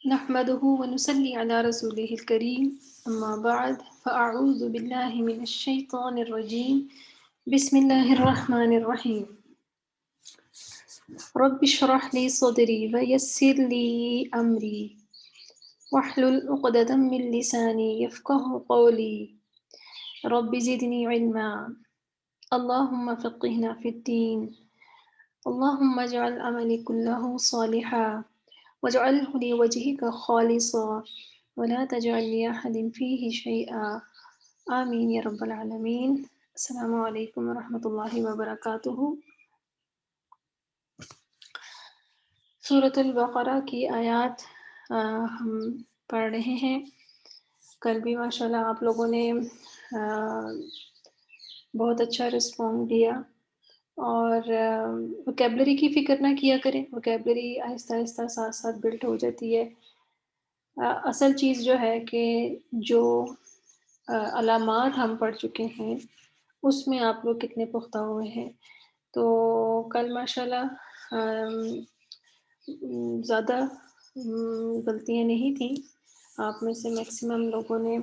نحمده ونصلي على رسوله الكريم أما بعد فأعوذ بالله من الشيطان الرجيم بسم الله الرحمن الرحيم رب اشرح لي صدري ويسر لي أمري واحلل عقدة من لساني يفقه قولي رب زدني علما اللهم فقهنا في الدين اللهم اجعل عملي كله صالحا واجعله لوجهك خالصا ولا تجعل لأحد فيه شيئا آمین یا رب العالمین۔ السلام علیکم ورحمۃ اللہ وبرکاتہ۔ سورۃ البقرہ کی آیات ہم پڑھ رہے ہیں۔ کل بھی ماشاءاللہ آپ لوگوں نے بہت اچھا رسپونس دیا، اور وکیبلری کی فکر نہ کیا کریں، وکیبلری آہستہ آہستہ ساتھ ساتھ بلٹ ہو جاتی ہے۔ اصل چیز جو ہے کہ جو علامات ہم پڑھ چکے ہیں اس میں آپ لوگ کتنے پختہ ہوئے ہیں۔ تو کل ماشاءاللہ زیادہ غلطیاں نہیں تھیں، آپ میں سے میکسیمم لوگوں نے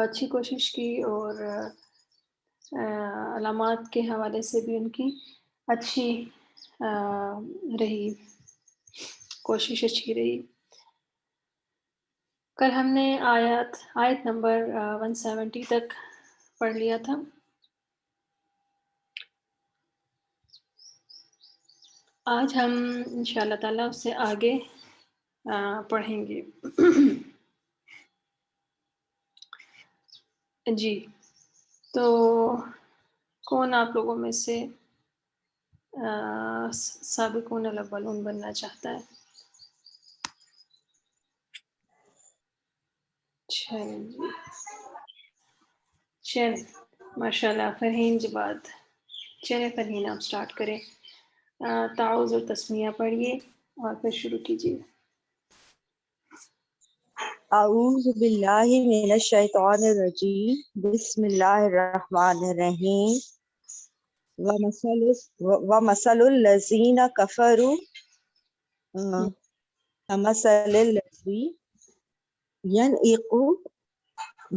اچھی کوشش کی، اور علامات کے حوالے سے بھی ان کی اچھی رہی، کوشش اچھی رہی۔ کل ہم نے آیت نمبر 170 تک پڑھ لیا تھا۔ آج ہم انشاءاللہ تعالیٰ اس سے آگے پڑھیں گے۔ جی، تو کون آپ لوگوں میں سے سابقون الاولون بننا چاہتا ہے؟ چلیں ماشاءاللہ، فرحین جواد، چلیں فرحین آپ سٹارٹ کریں، تعوذ اور تسمیہ پڑھیے اور پھر شروع کیجیے۔ اعوذ باللہ من الشیطان الرجیم، بسم اللہ الرحمن الرحیم۔ وَمَثَلُ الَّذِينَ كَفَرُوا كَمَثَلِ الَّذِي يَنْعِقُ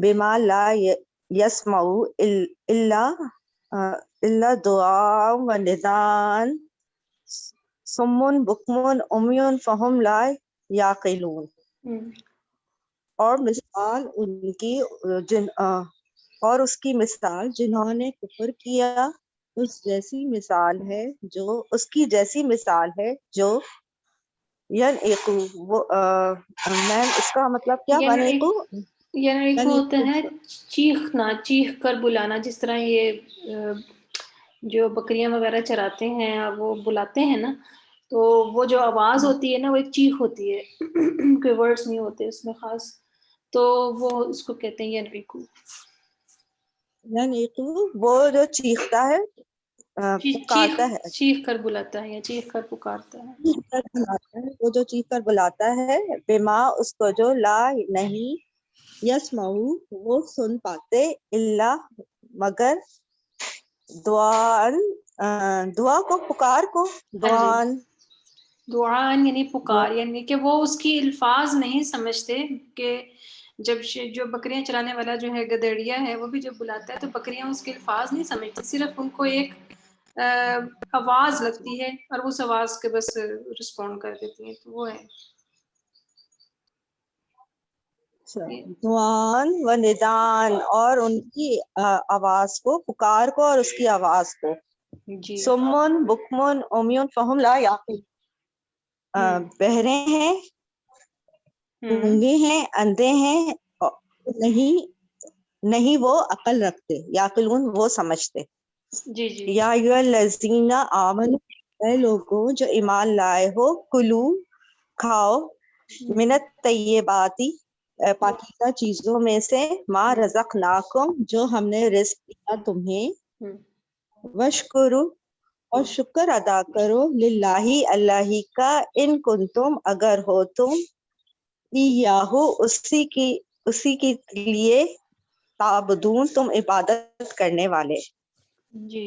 بِمَا لَا يَسْمَعُ إِلَّا دُعَاءً وَنِدَاءً صُمٌّ بُكْمٌ عُمْيٌ فَهُمْ لَا يَعْقِلُونَ۔ اور مثال ان کی اور اس کی مثال جنہوں نے کفر کیا اس کی جیسی مثال ہے جو ینعقو میم اس کا مطلب کیا ونعقو ہوتا ہے چیخنا، چیخ کر بلانا، جس طرح یہ جو بکریاں وغیرہ چراتے ہیں وہ بلاتے ہیں نا، تو وہ جو آواز ہوتی ہے نا وہ ایک چیخ ہوتی ہے، کوئی ورڈز نہیں ہوتے اس میں خاص، تو وہ اس کو کہتے ہیں ینعقو۔ وہ جو چیختا ہے، پکارتا ہے، چیخ کر بلاتا ہے یا چیخ کر پکارتا ہے، وہ جو چیخ کر بلاتا ہے، بما اس کو جو لا نہیں، یسمعو وہ سن پاتے، الا مگر دعا کو پکار کو دعان یعنی پکار، یعنی کہ وہ اس کی الفاظ نہیں سمجھتے، کہ جب جو بکریاں چرانے والا جو ہے گدڑیا ہے وہ بھی جب بلاتا ہے تو بکریاں اس کے الفاظ نہیں سمجھتی، صرف ان کو ایک آواز لگتی ہے اور اس آواز کے بس رسپونڈ کر دیتی ہیں، تو وہ ہے دعان و ندان، اور ان کی آواز کو، پکار کو اور اس کی آواز کو۔ جی، سمن بکمن عمیون فہم لا یعقلون، بہرے ہیں، گونگے ہیں، اندھے ہیں، نہیں وہ عقل رکھتے، یعقلون وہ سمجھتے۔ جی جی، یا ایھا الذین آمنوا، اے لوگوں جو ایمان لائے ہو، کلو کھاؤ، من الطیبات پاکیزہ چیزوں میں سے، ما رزقناکم جو ہم نے رزق دیا تمہیں، وشکرو اور شکر ادا کرو، للہ اللہ کا، ان کنتم اگر ہو تم، ایاہو اسی کے لیے، تعبدون تم عبادت کرنے والے۔ جی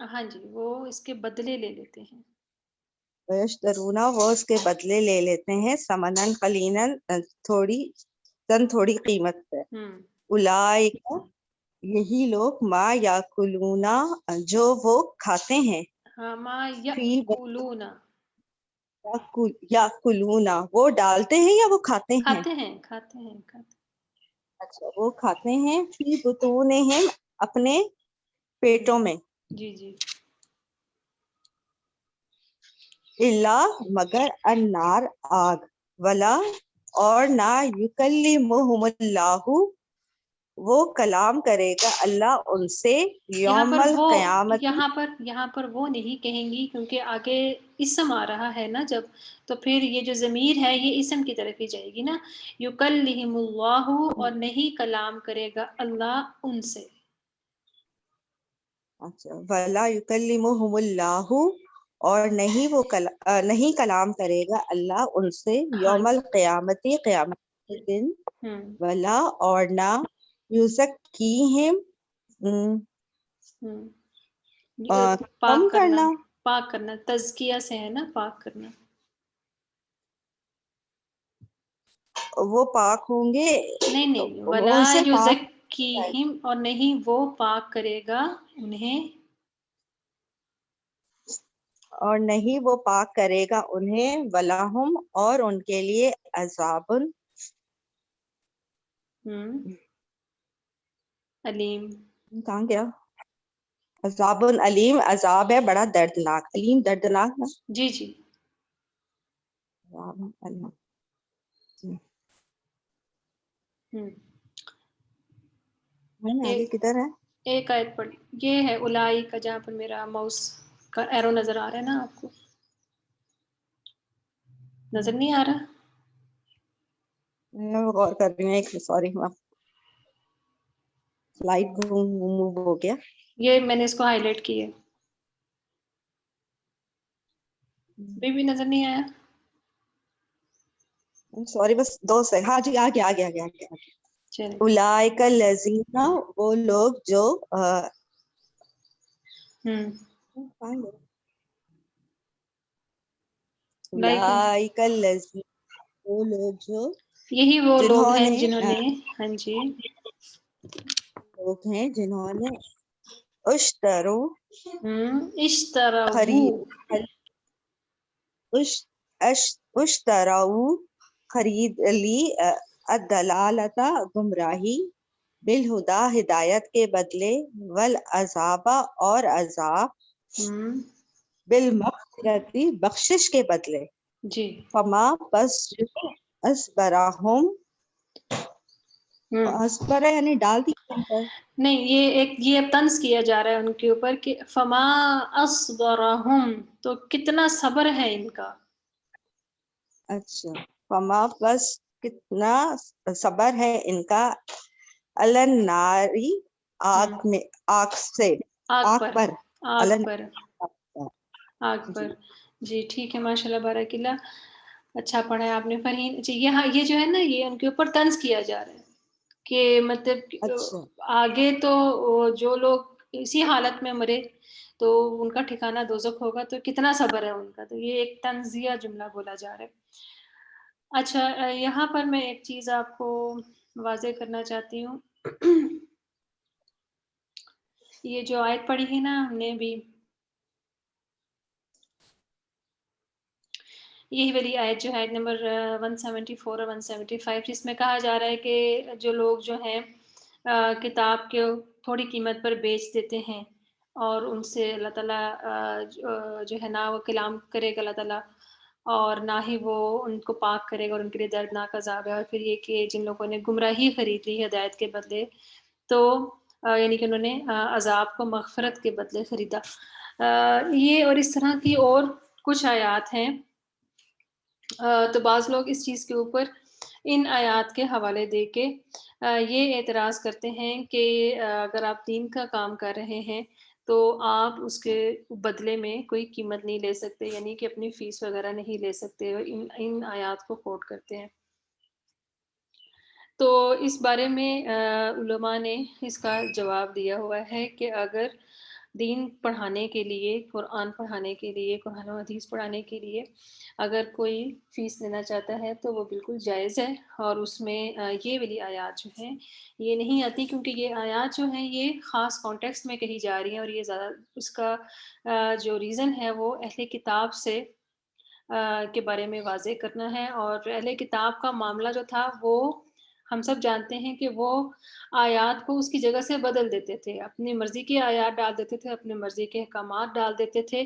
ہاں جی، وہ اس کے بدلے لے لیتے ہیں. ویشترونا وہ اس کے بدلے لے لیتے ہیں سمنن قلیلاً تھوڑی قیمت پہ. اولئک یہی لوگ ما یاکلونا جو وہ کھاتے ہیں ہاں، ما فی یأکلون، یاکلونا وہ ڈالتے ہیں یا وہ کھاتے ہیں؟ کھاتے ہیں، کھاتے ہیں، کھاتے. اچھا وہ کھاتے ہیں فی بطونہم اپنے پیٹوں میں. جی جی. الا مگر النار آگ ولا اور نہ یکلمہم اللہ وہ کلام کرے گا اللہ ان سے یہاں یوم پر وہ القیامت. یہاں پر وہ نہیں کہیں گی کیونکہ آگے اسم آ رہا ہے نا جب، تو پھر یہ جو ضمیر ہے یہ اسم کی طرف ہی جائے گی نا. یکلہم اللہ اور نہیں کلام کرے گا اللہ ان سے. اچھا ولا یکلمہم اللہ اور نہیں کلام کرے گا اللہ ان سے ہاں یوم القیامت قیامت کے دن. ہوں ولا اور نہ یزکیہم کم پاک کرنا، کرنا. پاک کرنا تزکیہ سے ہے نا، پاک کرنا. وہ پاک ہوں گے نہیں وہ ولا ان سے پاک یزکیہم اور نہیں وہ پاک کرے گا انہیں. اور نہیں وہ پاک کرے گا انہیں ولاہم اور ان کے لیے عذاب علیم. کہاں گیا عذاب علیم عذاب ہے بڑا دردناک. علیم دردناک نا. جی جی. عذاب علیم. آگے کدھر ہے؟ ایک آیت پڑھ، یہ ہے الائی کا جہاں پر میرا ماؤس کا ایرو نظر آ رہا ہے نا، آپ کو نظر نہیں آ رہا؟ میں غور کر رہی ہوں. ایک سوری سلائڈ موو ہو گیا. یہ میں نے اس کو ہائی لائٹ کی ہے. بھی نظر نہیں آیا؟ سوری بس 2 سیکنڈ. ہاں جی آگے. چلیں. اولئک الذین وہ لوگ جو اولئک الذین وہ لوگ جو یہی وہ لوگ جنہوں ہیں نے جنہوں نے ہاں جی لوگ ہیں جنہوں نے اشترو اشتراؤ خرید لی الدلالت گمراہی بالہدا ہدایت کے بدلے والعذاب اور عذاب بالمغفرت بخشش کے بدلے. جی. فما پس اسبراہم اسبرا یعنی ڈال دی پر. نہیں یہ اب طنز کیا جا رہا ہے ان کے اوپر کہ فما اصبرہم تو کتنا صبر ہے ان کا. اچھا فما پس کتنا صبر ہے ان کا الناری آگ میں آگ سے آگ جی. پر. جی ٹھیک ہے ماشاء اللہ بارک اللہ. اچھا پڑھا ہے آپ نے فرحین. جی یہاں یہ جو ہے نا یہ ان کے اوپر طنز کیا جا رہا ہے کہ مطلب اچھا آگے تو جو لوگ اسی حالت میں مرے تو ان کا ٹھکانہ دوزخ ہوگا، تو کتنا صبر ہے ان کا. تو یہ ایک طنزیہ جملہ بولا جا رہا ہے. اچھا یہاں پر میں ایک چیز آپ کو واضح کرنا چاہتی ہوں. یہ جو آیت پڑھی ہے نا ہم نے بھی، یہی والی آیت جو ہے نمبر 174 اور 175، جس میں کہا جا رہا ہے کہ جو لوگ جو ہیں کتاب کے تھوڑی قیمت پر بیچ دیتے ہیں اور ان سے اللہ تعالیٰ جو ہے نا وہ کلام کرے گا اللہ تعالیٰ، اور نہ ہی وہ ان کو پاک کرے گا اور ان کے لیے دردناک عذاب ہے. اور پھر یہ کہ جن لوگوں نے گمراہی خرید لی ہدایت کے بدلے، تو یعنی کہ انہوں نے عذاب کو مغفرت کے بدلے خریدا. یہ اور اس طرح کی اور کچھ آیات ہیں. تو بعض لوگ اس چیز کے اوپر ان آیات کے حوالے دے کے یہ اعتراض کرتے ہیں کہ اگر آپ دین کا کام کر رہے ہیں تو آپ اس کے بدلے میں کوئی قیمت نہیں لے سکتے، یعنی کہ اپنی فیس وغیرہ نہیں لے سکتے. ان آیات کو کوٹ کرتے ہیں. تو اس بارے میں علماء نے اس کا جواب دیا ہوا ہے کہ اگر دین پڑھانے کے لیے، قرآن پڑھانے کے لیے، قرآن و حدیث پڑھانے کے لیے اگر کوئی فیس لینا چاہتا ہے تو وہ بالکل جائز ہے، اور اس میں یہ والی آیات جو ہیں یہ نہیں آتی، کیونکہ یہ آیات جو ہیں یہ خاص کانٹیکسٹ میں کہی جا رہی ہیں، اور یہ زیادہ اس کا جو ریزن ہے وہ اہل کتاب سے کے بارے میں واضح کرنا ہے. اور اہل کتاب کا معاملہ جو تھا وہ ہم سب جانتے ہیں کہ وہ آیات کو اس کی جگہ سے بدل دیتے تھے، اپنی مرضی کی آیات ڈال دیتے تھے، اپنے مرضی کے احکامات ڈال دیتے تھے،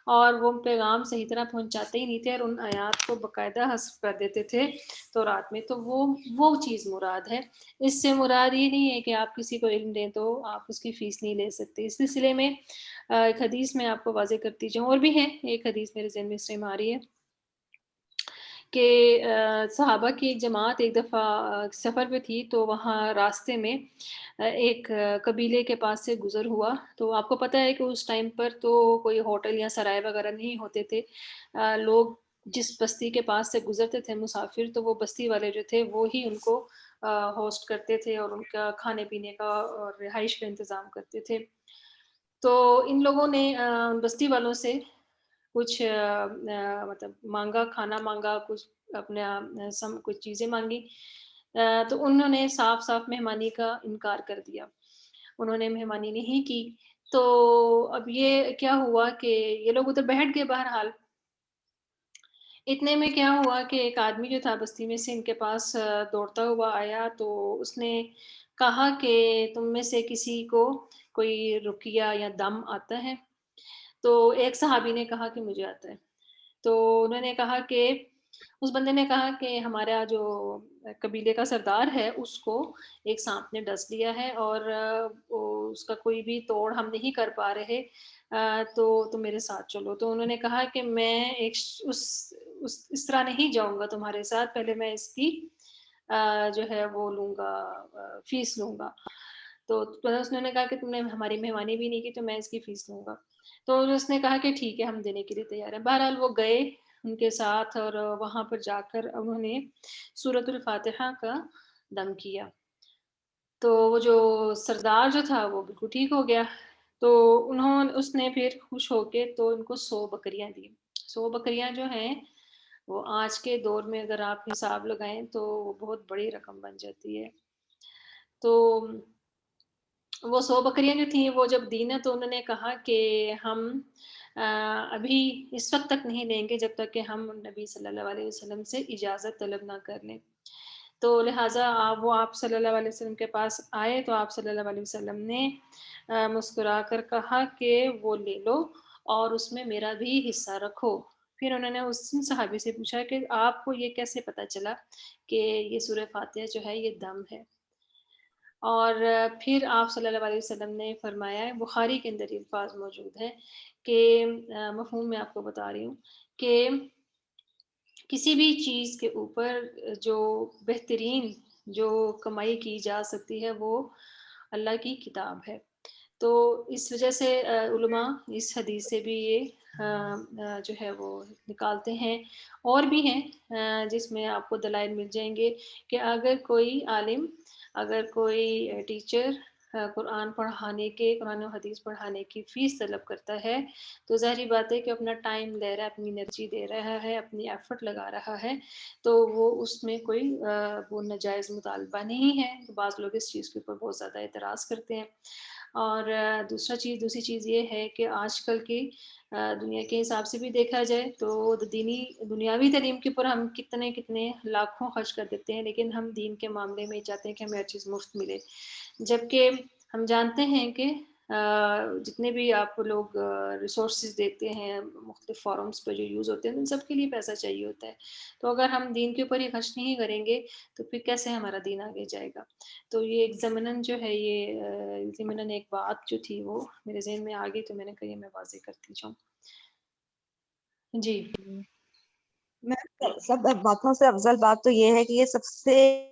اور وہ پیغام صحیح طرح پہنچاتے ہی نہیں تھے، اور ان آیات کو باقاعدہ حذف کر دیتے تھے تورات میں. تو وہ چیز مراد ہے. اس سے مراد یہ نہیں ہے کہ آپ کسی کو علم دیں تو آپ اس کی فیس نہیں لے سکتے. اس سلسلے میں ایک حدیث میں آپ کو واضح کرتی جاؤں، اور بھی ہے ایک حدیث میرے ذہن میں اس ٹائم آ رہی ہے کہ صحابہ کی ایک جماعت ایک دفعہ سفر پہ تھی، تو وہاں راستے میں ایک قبیلے کے پاس سے گزر ہوا. تو آپ کو پتہ ہے کہ اس ٹائم پر تو کوئی ہوٹل یا سرائے وغیرہ نہیں ہوتے تھے. لوگ جس بستی کے پاس سے گزرتے تھے مسافر، تو وہ بستی والے جو تھے وہ ہی ان کو ہوسٹ کرتے تھے اور ان کا کھانے پینے کا اور رہائش کا انتظام کرتے تھے. تو ان لوگوں نے بستی والوں سے کچھ مطلب مانگا، کھانا مانگا، کچھ اپنا کچھ چیزیں مانگی. تو انہوں نے صاف صاف مہمانی کا انکار کر دیا، انہوں نے مہمانی نہیں کی. تو اب یہ کیا ہوا کہ یہ لوگ ادھر بیٹھ گئے. بہرحال اتنے میں کیا ہوا کہ ایک آدمی جو تھا بستی میں سے ان کے پاس دوڑتا ہوا آیا. تو اس نے کہا کہ تم میں سے کسی کو کوئی رقیہ یا دم آتا ہے؟ تو ایک صحابی نے کہا کہ مجھے آتا ہے. تو انہوں نے کہا کہ اس بندے نے کہا کہ ہمارا جو قبیلے کا سردار ہے اس کو ایک سانپ نے ڈس لیا ہے، اور اس کا کوئی بھی توڑ ہم نہیں کر پا رہے، تو تم میرے ساتھ چلو. تو انہوں نے کہا کہ میں اس طرح نہیں جاؤں گا تمہارے ساتھ، پہلے میں اس کی جو ہے وہ لوں گا، فیس لوں گا. تو اس نے کہا کہ تم نے ہماری مہمانی بھی نہیں کی تو میں اس کی فیس لوں گا. تو اس نے کہا کہ ٹھیک ہے ہم دینے کے لیے تیار ہیں. بہرحال وہ گئے ان کے ساتھ، اور وہاں پر جا کر انہوں نے سورۃ الفاتحہ کا دم کیا. تو وہ جو سردار جو تھا وہ بالکل ٹھیک ہو گیا. تو اس نے پھر خوش ہو کے تو ان کو 100 بکریاں دی. 100 بکریاں جو ہیں وہ آج کے دور میں اگر آپ حساب لگائیں تو وہ بہت بڑی رقم بن جاتی ہے. تو وہ 100 بکریاں جو تھیں وہ جب دی نا تو انہوں نے کہا کہ ہم ابھی اس وقت تک نہیں لیں گے جب تک کہ ہم نبی صلی اللہ علیہ وسلم سے اجازت طلب نہ کر لیں. تو لہٰذا وہ آپ صلی اللہ علیہ وسلم کے پاس آئے تو آپ صلی اللہ علیہ وسلم نے مسکرا کر کہا کہ وہ لے لو اور اس میں میرا بھی حصہ رکھو. پھر انہوں نے اس صحابی سے پوچھا کہ آپ کو یہ کیسے پتہ چلا کہ یہ سورہ فاتحہ جو ہے یہ دم ہے؟ اور پھر آپ صلی اللہ علیہ وسلم نے فرمایا ہے، بخاری کے اندر الفاظ موجود ہیں کہ مفہوم میں آپ کو بتا رہی ہوں کہ کسی بھی چیز کے اوپر جو بہترین جو کمائی کی جا سکتی ہے وہ اللہ کی کتاب ہے. تو اس وجہ سے علماء اس حدیث سے بھی یہ جو ہے وہ نکالتے ہیں. اور بھی ہیں جس میں آپ کو دلائل مل جائیں گے کہ اگر کوئی عالم، اگر کوئی ٹیچر قرآن و حدیث پڑھانے کی فیس طلب کرتا ہے تو ظاہری بات ہے کہ اپنا ٹائم دے رہا ہے، اپنی انرجی دے رہا ہے، اپنی ایفرٹ لگا رہا ہے، تو وہ اس میں کوئی وہ ناجائز مطالبہ نہیں ہے. بعض لوگ اس چیز کے اوپر بہت زیادہ اعتراض کرتے ہیں. اور دوسری چیز یہ ہے کہ آج کل کی دنیا کے حساب سے بھی دیکھا جائے تو دنیاوی تعلیم کے اوپر ہم کتنے لاکھوں خرچ کر دیتے ہیں، لیکن ہم دین کے معاملے میں چاہتے ہیں کہ ہمیں ہر چیز مفت ملے. جبکہ ہم جانتے ہیں کہ جتنے بھی آپ لوگ ریسورسز دیتے ہیں مختلف فورمز پہ جو یوز ہوتے ہیں ان سب کے لیے پیسہ چاہیے ہوتا ہے. تو اگر ہم دین کے اوپر ہی خرچ نہیں کریں گے تو پھر کیسے ہمارا دین آگے جائے گا؟ تو یہ ایک ضمناً جو ہے ضمناً ایک بات جو تھی وہ میرے ذہن میں آ گئی تو میں نے کہا یہ میں واضح کرتی جاؤں. جی سب باتوں سے افضل بات تو یہ ہے کہ یہ سب سے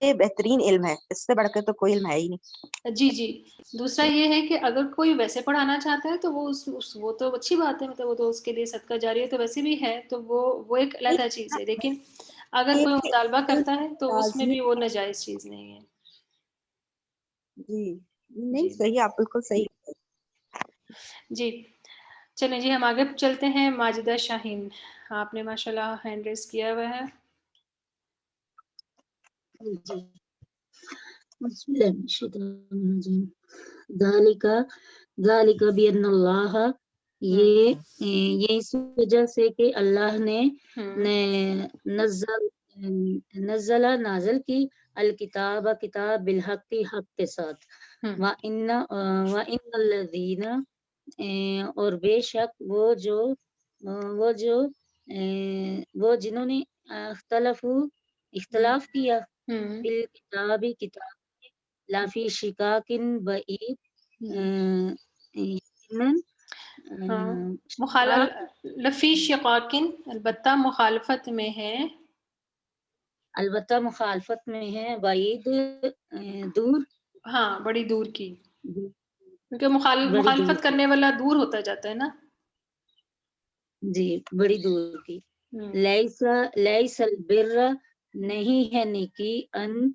بہترین علم ہے، اس سے بڑھ کے تو کوئی علم ہے ہی نہیں. جی دوسرا یہ ہے کہ اگر کوئی ویسے پڑھانا چاہتا ہے تو وہ تو اچھی بات ہے، مطلب وہ تو اس کے لیے صدقہ جاری ہے تو ویسے بھی ہے، تو وہ ایک علیحدہ چیز ہے. لیکن اگر کوئی مطالبہ کرتا ہے تو اس میں بھی وہ ناجائز چیز نہیں ہے. جی نہیں صحیح، آپ بالکل صحیح. جی چلیں جی ہم آگے چلتے ہیں. ماجدہ شاہین آپ نے ماشاءاللہ ہینڈ ریز کیا ہوا ہے. جی بسم اللہ الشیطان الرجیم. ذالک بأن اللہ، یہ اس وجہ سے کہ اللہ نے نازل کی الکتاب کتاب بالحق حق کے ساتھ. وَإِنَّ الَّذِينَ اور بے شک وہ جنہوں نے اختلاف کیا کتاب لافی شکاکن بعید لفی شقاکن البتہ مخالفت میں ہے، البتہ مخالفت میں ہے، بعید دور، ہاں بڑی دور کی، کیونکہ بڑی دور مخالفت کی. کرنے والا دور ہوتا جاتا ہے نا. جی بڑی دور کی. لیس البر نہیں ہے نیکی ان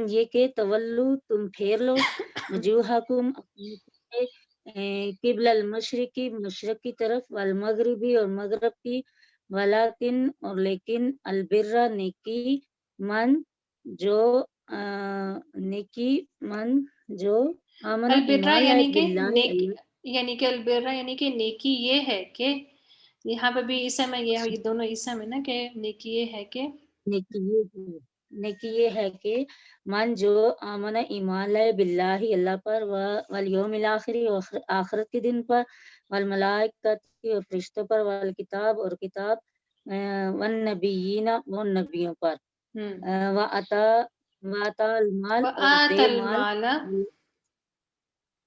یہ کہ تولو تم پھیر لو وجوہکم قبل المشرقی مشرق کی طرف والمغربی اور مغرب کی ولیکن اور لیکن البر نیکی من جو آمن البرہ ایمان لائے یعنی کہ باللہ، یعنی کہ البرہ یعنی کہ نیکی یہ ہے کہ یہاں پہ بھی اسم ہے، یہ دونوں اسم ہے نا، کہ نیکی یہ ہے کہ نیکی یہ ہے کہ من جو آمن ایمان لائے باللہ اللہ پر والیوم الاخری آخرت کے دن پر والملائکۃ اور فرشتوں پر والکتاب اور کتاب والنبیین اور نبیوں پر وآتا المال اور دے مال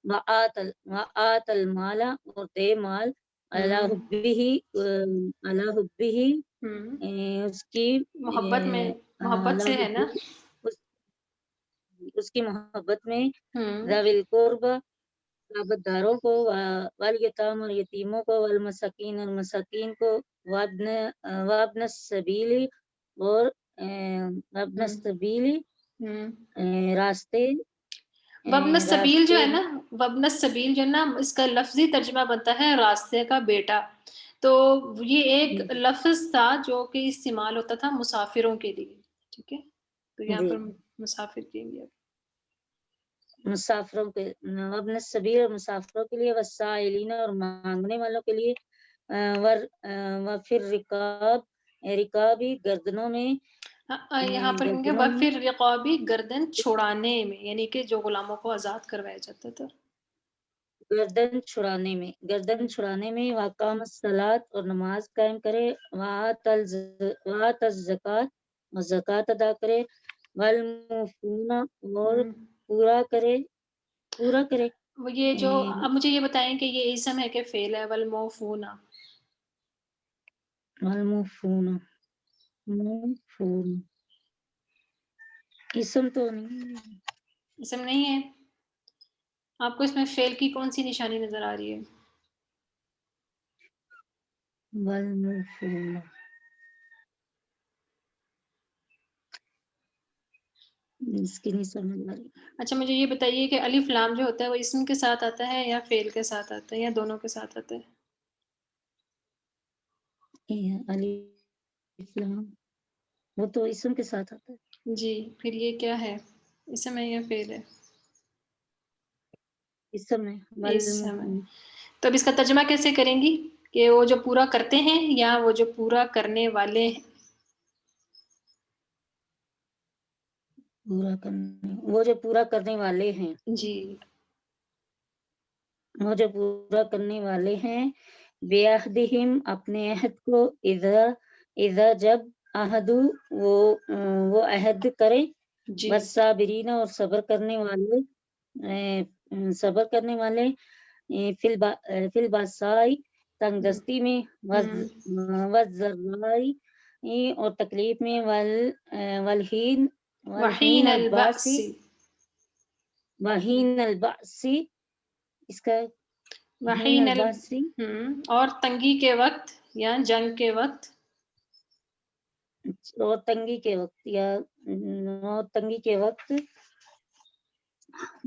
وآت المال اور دے مال علی حبہ اس کی محبت سے ہے نا، اس کی محبت میں ذوی القربى قرابت داروں کو والیتام اور یتیموں کو والمساکین اور مساکین کو وابن السبیل اور وابن السبیل راستے وابن السبیل جو ہے نا، وابن السبیل جو ہے نا، اس کا لفظی ترجمہ بنتا ہے راستے کا بیٹا. تو یہ ایک لفظ تھا جو کہ استعمال ہوتا تھا مسافروں کے لیے، ٹھیک ہے، تو یہاں پر مسافر کے لیے مسافروں کے وابن السبیل اور مسافروں کے لیے والسائلین اور مانگنے والوں کے لیے وفر رکابی گردنوں میں یہاں پر کہیں گے وفر رقابی گردن چھڑانے میں، یعنی کہ جو غلاموں کو آزاد کروایا جاتا تھا، گردن چھڑانے میں واقام الصلاۃ اور نماز قائم کرے وآت الزکات اور زکوٰۃ ادا کرے والموفون اور پورا کرے. یہ جو اب مجھے یہ بتائیں کہ یہ اسم ہے کہ فعل ہے؟ والموفون اسم تو نہیں، اسم نہیں ہے. آپ کو اس میں فعل کی کون سی نشانی نظر آ رہی ہے؟ والموفون اس کی نہیں سمجھ آ رہی. اچھا مجھے یہ بتائیے کہ الف لام جو ہوتا ہے وہ اسم کے ساتھ آتا ہے یا فعل کے ساتھ آتا ہے یا دونوں کے ساتھ آتا ہے؟ الف لام وہ تو اسم کے ساتھ آتا ہے. جی پھر یہ کیا ہے، اسم ہے یا فعل ہے؟ اسم ہے. اسم ہے. تو اب اس کا ترجمہ کیسے کریں گی کہ وہ جو پورا کرتے ہیں یا وہ جو پورا کرنے والے ہیں؟ وہ جو پورا کرنے والے ہیں. جی وہ جو پورا کرنے والے ہیں. بیعہدہم اپنے عہد کو، اذا جب عہدو وہ عہد کرے، جی والصابرین اور صبر کرنے والے فی الباسائی تنگ دستی میں، والضرائی اور تکلیف میں، وحین البأس وحین البأسی اس کا وحین اور تنگی کے وقت یا جنگ کے وقت، اور تنگی کے وقت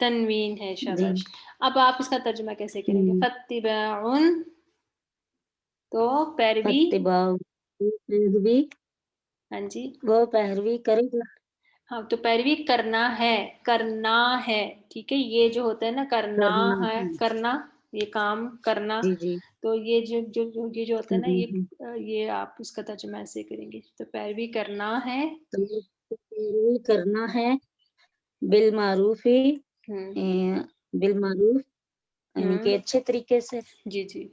تنوین ہے، جی شاباش. اب آپ اس کا ترجمہ کیسے کریں گے؟ فاتباعن تو پیروی. فتباع پیروی، ہاں جی وہ پیروی کرے گا. ہاں تو پیروی کرنا ہے، کرنا ہے، ٹھیک ہے. یہ جو ہوتا ہے نا کرنا کرنا ہے، کرنا یہ کام کرنا، جی جی تو یہ جو ہوتا ہے نا ہوں. یہ آپ اس کا ترجمہ ایسے کریں گے. تو پیروی کرنا ہے. تو پیروی کرنا ہے بالمعروف ہوں بالمعروف یعنی کہ اچھے طریقے سے. جی جی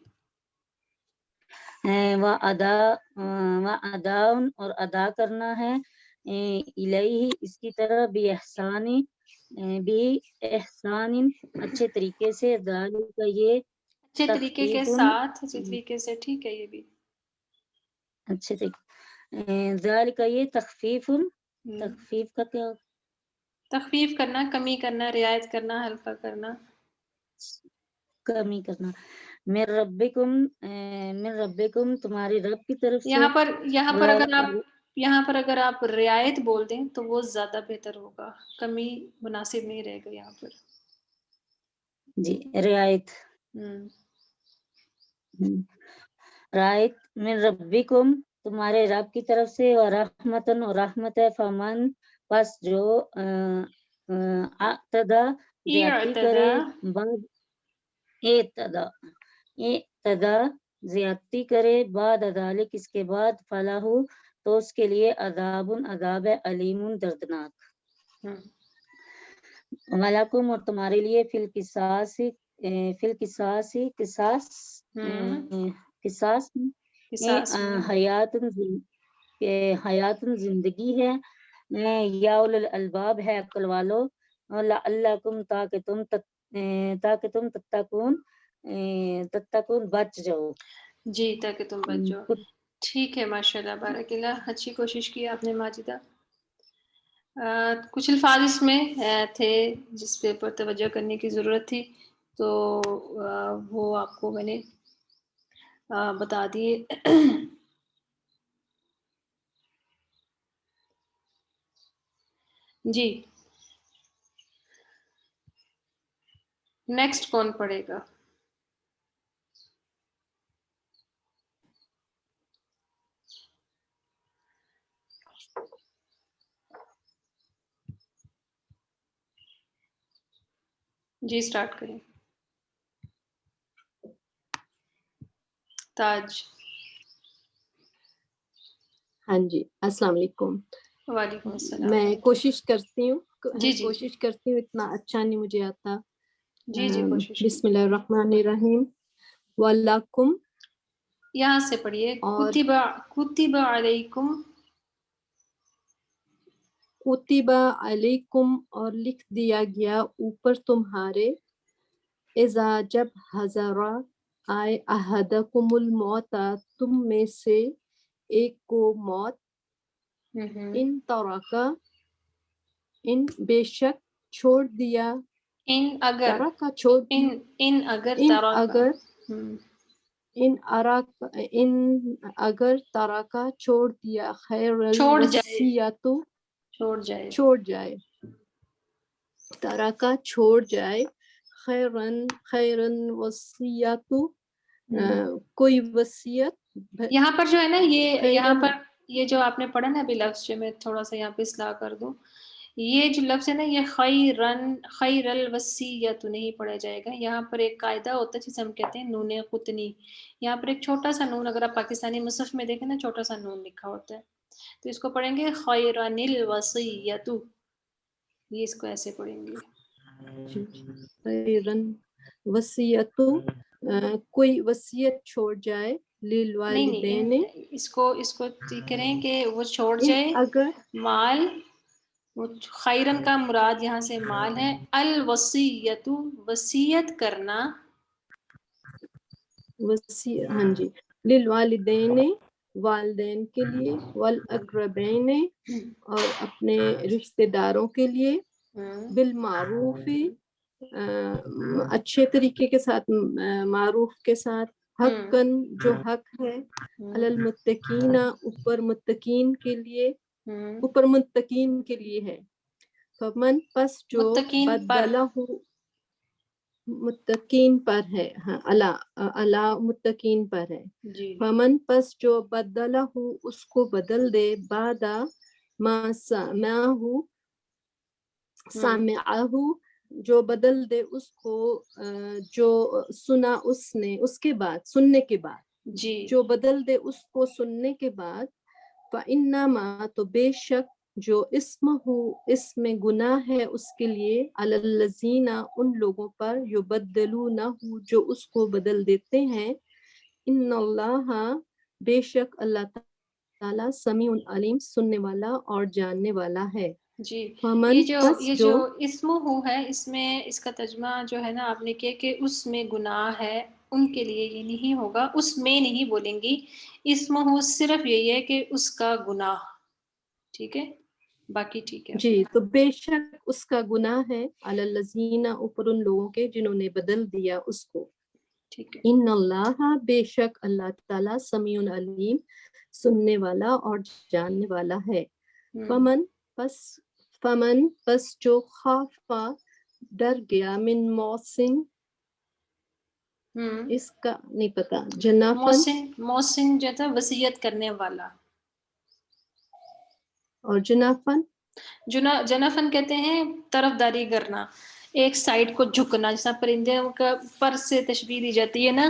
و ادا اور ادا کرنا ہے الیہ اس کی طرح بھی احسان اچھے طریقے سے. ذالک یہ اچھے طریقے کے تخفیف ساتھ، اچھے طریقے سے، ٹھیک ہے. یہ بھی اچھے طریقے. ذالک یہ تخفیف تخفیف کا کیا ہوتا؟ تخفیف کرنا، کمی کرنا، رعایت کرنا، ہلکا کرنا. کمی کرنا. من ربکم تمہاری رب کی طرف سے. یہاں پر اگر آپ رعایت بول دیں تو وہ زیادہ بہتر ہوگا، کمی مناسب نہیں رہے گا یہاں پر. جی رعایت. رعایت من ربکم تمہارے رب کی طرف سے. اور رحمتن اور رحمت ہے. فمن پس جو اعتدا زیادتی کرے بعد اعتدا زیادتی کرے بعد ذالک اس کے بعد فلاح تو اس کے لیے عذاب ہے علیم دردناک. وَلَکُمْ اور تمہارے لیے فی القصاص حیات زندگی ہے. یا اولو الالباب ہے عقل والو. لعلکم تاکہ تم تتقون بچ جاؤ. جی تاکہ تم بچ جاؤ. ٹھیک ہے، ماشاء اللہ، بارک اللہ، اچھی کوشش کی آپ نے ماجدہ. کچھ الفاظ اس میں تھے جس پہ پر توجہ کرنے کی ضرورت تھی، تو وہ آپ کو میں نے بتا دیے. جی نیکسٹ کون پڑھے گا؟ جی سٹارٹ کریں. تاج. ہاں جی، السلام علیکم. وعلیکم السلام. میں کوشش کرتی ہوں جی جی اتنا اچھا نہیں مجھے آتا. جی جی کوشش کی. بسم اللہ الرحمن الرحیم. وَلَکُمْ یہاں سے پڑھیے. اور کتب علیکم. کتب علیکم اور لکھ دیا گیا اوپر تمہارے. اذا جب حضر آئے احدکم الموت تم میں سے ایک کو موت. ان ترکا ان بے شک چھوڑ دیا. ان اگر ترکا چھوڑ دیا. ان اگر ان ترکا. ان اگر ترکا چھوڑ دیا. خیر چھوڑ الوصیت چھوڑ جائے. ترکا چھوڑ جائے. خیرن وصیت کوئی وصیت. یہاں پر جو ہے نا یہاں خیرن پر یہ جو آپ نے پڑھا نا ابھی لفظ جو میں تھوڑا سا یہاں پہ اصلاح کر دوں. یہ جو لفظ ہے نا یہ خیر الوصیت نہیں پڑھا جائے گا. یہاں پر ایک قاعدہ ہوتا ہے جسے ہم کہتے ہیں نون قطنی. یہاں پر ایک چھوٹا سا نون، اگر آپ پاکستانی مصحف میں دیکھیں نا چھوٹا سا نون لکھا ہوتا ہے، تو اس کو پڑھیں گے خیرن الوصیت. یہ اس کو ایسے پڑھیں گے. خیرن وصیت کوئی وصیت چھوڑ جائے. للوالدین نہیں اس کو کریں کہ وہ چھوڑ ان جائے اگر مال. خیرن کا مراد یہاں سے مال ہے. الوصیت وصیت کرنا. ہاں جی. للوالدین والدین کے لیے. والاقربین اور اپنے رشتہ داروں کے لیے. بالمعروف اچھے طریقے کے ساتھ، معروف کے ساتھ. حقاً جو حق ہے. علی المتقین اوپر متقین کے لیے. اوپر متقین کے لیے ہے. فمن پس جو متقین پر. بدلہ متقین پر ہے، ہاں اللہ متقین پر ہے. جی فمن پس جو بدلہ اس کو بدل دے بعد ما سمعہ سامعہ جو بدل دے اس کو جو سنا اس نے اس کے بعد سننے کے بعد جی جو بدل دے اس کو سننے کے بعد فَإِنَّمَا تو بے شک جو اسم گناہ ہے اس کے لیے علی الذین ان لوگوں پر یبدلونہ جو اس کو بدل دیتے ہیں. ان اللہ بے شک اللہ تعالیٰ سمیع علیم سننے والا اور جاننے والا ہے. جی فمن یہ جو اسم ہو ہے اس میں اس کا ترجمہ جو ہے نا آپ نے کیا کہ اس میں گناہ ہے ان کے لیے یہ نہیں ہوگا، اس میں نہیں بولیں گی. اسم ہو صرف یہی ہے کہ اس کا گناہ، ٹھیک ہے، باقی ٹھیک ہے. جی تو بے شک اس کا گناہ ہے علی الذین اوپر ان لوگوں کے جنہوں نے بدل دیا اس کو. ٹھیک ہے. ان اللہ بے شک اللہ تعالیٰ سمیع علیم سننے والا اور جاننے والا ہے. فمن پس جو خافا ڈر گیا من موسن اس کا نہیں پتا جنافن محسن جو تھا وصیت کرنے والا، اور جنافن جنفن کہتے ہیں طرفداری کرنا، ایک سائڈ کو جھکنا، جیسا پرندے کا پر سے تشبیہ دی جاتی ہے نا،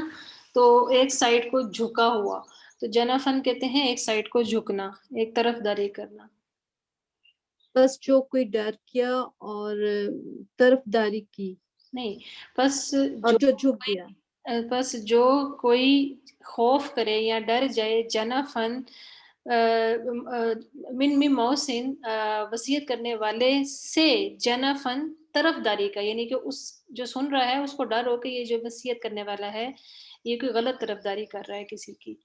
تو ایک سائڈ کو جھکا ہوا، تو جنفن کہتے ہیں ایک سائڈ کو جھکنا، ایک طرفداری کرنا. بس جو کوئی ڈر کیا اور طرفداری کی نہیں، بس اور جو جھک گیا، بس جو کوئی خوف کرے یا ڈر جائے، جنفن من موسن وصیت کرنے والے سے، جنفن طرفداری کا، یعنی کہ اس جو سن رہا ہے اس کو ڈر ہو کہ یہ جو وصیت کرنے والا ہے یہ کوئی غلط طرفداری کر رہا ہے کسی کی،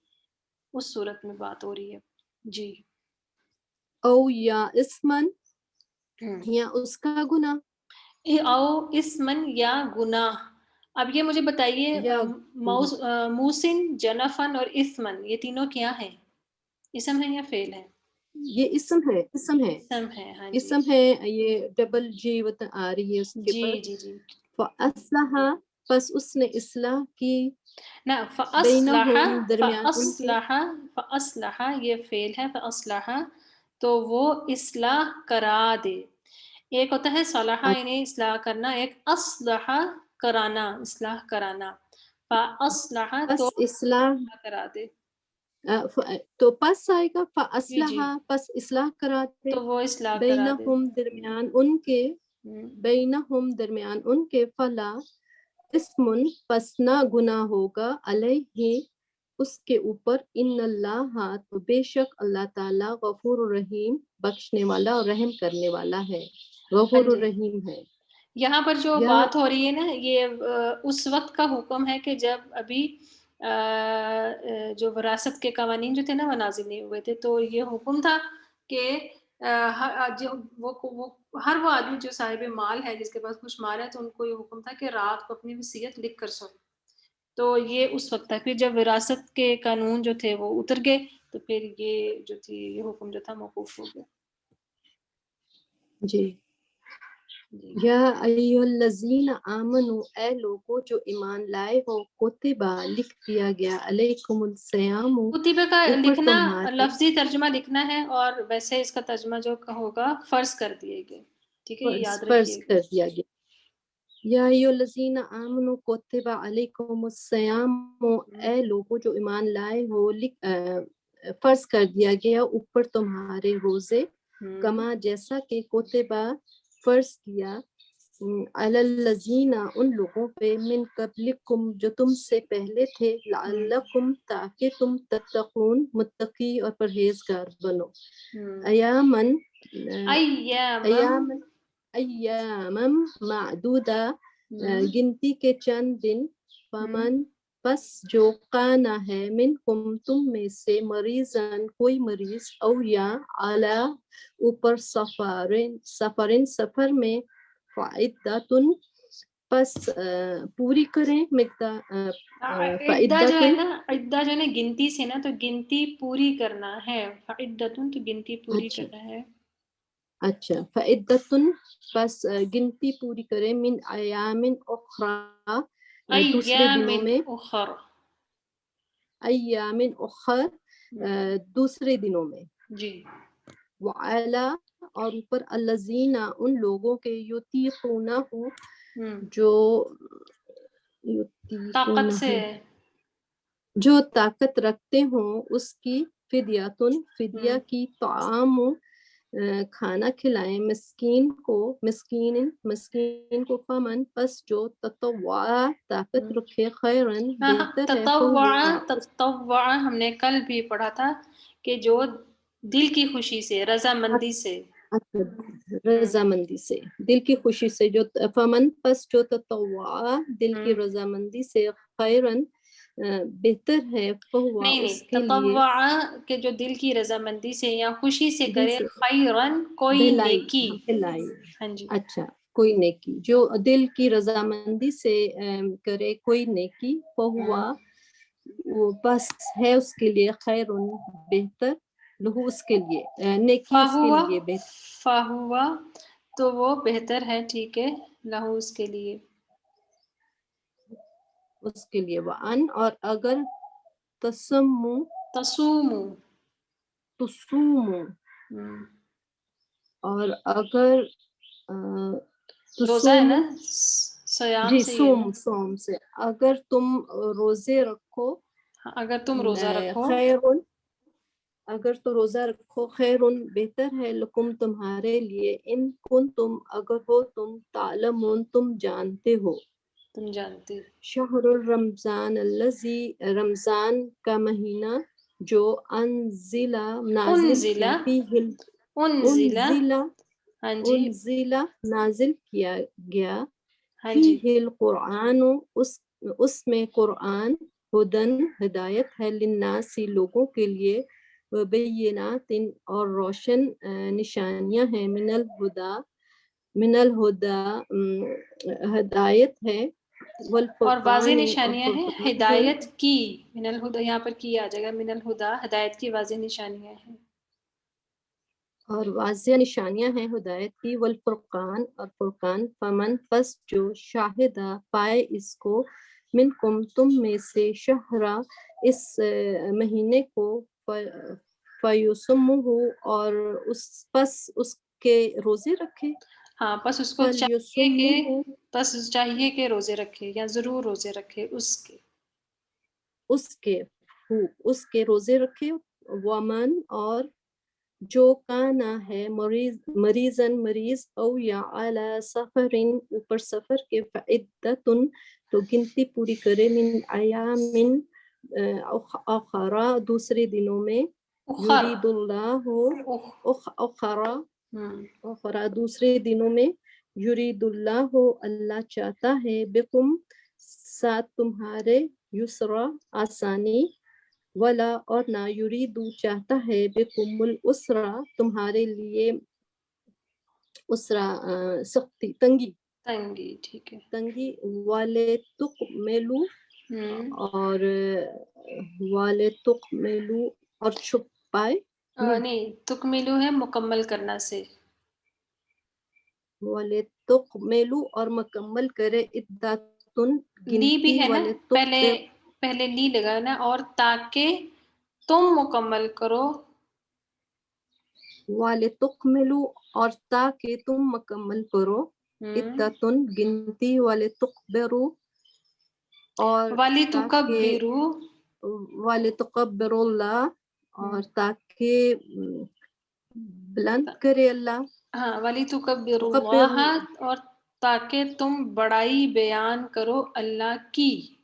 اس صورت میں بات ہو رہی ہے. جی او یا اسمن یا اس کا گناہ، او اسمن یا گناہ. اب یہ مجھے بتائیے یا موسن، جنفن اور اسمن یہ تینوں کیا ہیں؟ اسم ہے یا فعل ہے؟ یہ اسم ہے، اسم ہے، اسم ہے. ہاں جی اسم ہے، یہ ڈبل جی آ رہی ہے اس کے جی پر. جی جی. فَأَصْلَحَ پس اس نے اصلاح کی نہ بینہم درمیان ان کے، فاصلح یہ فعل ہے، فاصلح تو وہ اصلاح کرا دے. ایک ہوتا ہے صلاح یعنی اصلاح کرنا، ایک اصلح کرانا، اصلاح کرانا. فاصلح تو پس اصلاح کرا دے. تو پس آئے گا جی جی، فاصلح پس اصلاح کراتے تو وہ اصلاح کرا دے. بینہم درمیان ان کے، بینہم درمیان ان کے، فلا اسمن پس نہ گناہ ہوگا علیہ اس کے اوپر، ان اللہ تو بے شک اللہ تعالیٰ غفور الرحیم بخشنے والا اور رحم کرنے والا ہے، غفور الرحیم ہے. یہاں پر جو یا بات ہو رہی ہے نا، یہ اس وقت کا حکم ہے کہ جب ابھی جو وراثت کے قوانین جو تھے نا وہ نازل نہیں ہوئے تھے، تو یہ حکم تھا کہ ہر وہ آدمی جو صاحب مال ہے، جس کے پاس کچھ مال ہے، تو ان کو یہ حکم تھا کہ رات کو اپنی وصیت لکھ کر سوئے. تو یہ اس وقت تک، پھر جب وراثت کے قانون جو تھے وہ اتر گئے تو پھر یہ جو تھی یہ حکم جو تھا موقوف ہو گیا. جی یا ایھا الذین آمنوا اے لوگوں جو ایمان لائے ہو، کتبہ لکھ دیا گیا، علیکم الصیام کتبہ کا اوپر لکھنا تمہارے، لفظی ترجمہ لکھنا ہے، اور ویسے اس کا ترجمہ جو ہوگا فرض کر دیے گئے. ٹھیک ہے، یہ یاد فرض رکھیے گا. کر دیا گیا. یا ایھا الذین آمنوا کتب علیکم الصیام اے لوگوں جو ایمان لائے ہو، فرض کر دیا گیا اوپر تمہارے روزے، کما جیسا کہ کتبہ فرض کیا، علی الذین ان لوگوں پہ، من قبلکم جو تم سے پہلے تھے، لعلکم تاکہ تم تتقون متقی اور پرہیزگار بنو. ایامن ایامم معدودہ گنتی کے چند دن. فمن پس جو قانا ہے، منکم تم میں سے، مریضن کوئی مریض، او یا علی اوپر سفرن سفر میں، فعدتن پس پوری کریں مقدار عدہ جو ہے نا، عدہ جو ہے نا گنتی سے نا، تو گنتی پوری کرنا ہے. فعدتن تو گنتی پوری اچھا کرنا ہے. اچھا فعدتن پس گنتی پوری کرے من ایام اخرى دوسرے دنوں ایام میں اخر ایام اخر دوسرے دنوں میں جی وعلا اور اوپر الذین ان لوگوں کے یطیقونہ جو طاقت سے یطیقونہ جو طاقت رکھتے ہوں اس کی فدیاتن فدیہ کی طعام کھانا کھلائیں مسکین کو فمن پس جو تطوع طاقت رکھے خیرن بہتر ہے تطوع ہم نے کل بھی پڑھا تھا کہ جو دل کی خوشی سے رضامندی سے رضامندی سے دل کی خوشی سے جو فمن پس جو تطوع دل کی رضامندی سے خیرن بہتر ہے فہوا اس کے لیے تطوع کہ جو دل کی رضامندی سے یا خوشی سے کرے خیرن کوئی نیکی بھلائی ہاں جی اچھا کوئی نیکی جو دل کی رضامندی سے کرے کوئی نیکی فہوا بس ہے اس کے لیے خیرن بہتر لہو اس کے لیے نیکی اس کے لیے بہتر فہوا تو وہ بہتر ہے ٹھیک ہے لہو اس کے لیے وان اور اگر تصومو اور اگر روزہ ہے نا سیام جی سے سوم سے اگر تم روزے رکھو اگر تم روزہ رکھو خیرن اگر تو روزہ رکھو خیرن بہتر ہے لکم تمہارے لیے ان کن تم اگر ہو تم تعلمون تم جانتے ہو شہر الرمضان الذی رمضان کا مہینہ جو نازل کیا گیا فیہ القرآن اس میں قرآن ہدن ہدایت ہے للناس لوگوں کے لیے وبینات اور روشن نشانیاں ہیں من الہدا ہدایت ہے اور واضح والفرقان نشانیاں ہیں ہدایت کی من الہدا یہاں پر کی آ جائے گا من الہدا ہدایت کی واضح نشانیاں ہیں اور واضح نشانیاں ہیں ہدایت کی والفرقان اور فرقان فمن پس جو شاہدہ پائے اس کو منکم تم میں سے شہرا اس مہینے کو فیسمہ اور اس کے روزے رکھے ہاں بس اس کو چاہیے کہ روزے رکھے یا ضرور روزے رکھے اس کے روزے رکھے ومن اور جو کانا ہے مریض او یا علی سفرن اوپر سفر کے فعدتن تو گنتی پوری کرے من ایام اخرى دوسرے دنوں میں یرید اللہ اخرى دوسرے دنوں میں یرید اللہ اللہ چاہتا ہے بکم ساتھ تمہارے یسرا آسانی ولا اور نہ یریدو چاہتا ہے بکم الاسرا تمہارے لیے اسرا سختی تنگی ٹھیک ہے تنگی والے تکملو اور چھپائے نہیں تکملو ہے مکمل کرنا سے والے تکملو اور مکمل کرے عدتن لی بھی گنتی ہے نا والے پہلے لی لگانا اور تاکہ تم مکمل کرو والے تکملو اور تاکہ تم مکمل کرو عدتن گنتی والے تکبرو اور والی تاکہ والے تکبر اللہ اور تاکہ بلند کرے اللہ ہاں والی تکبر اللہ اور تاکہ تم بڑائی بیان کرو اللہ کی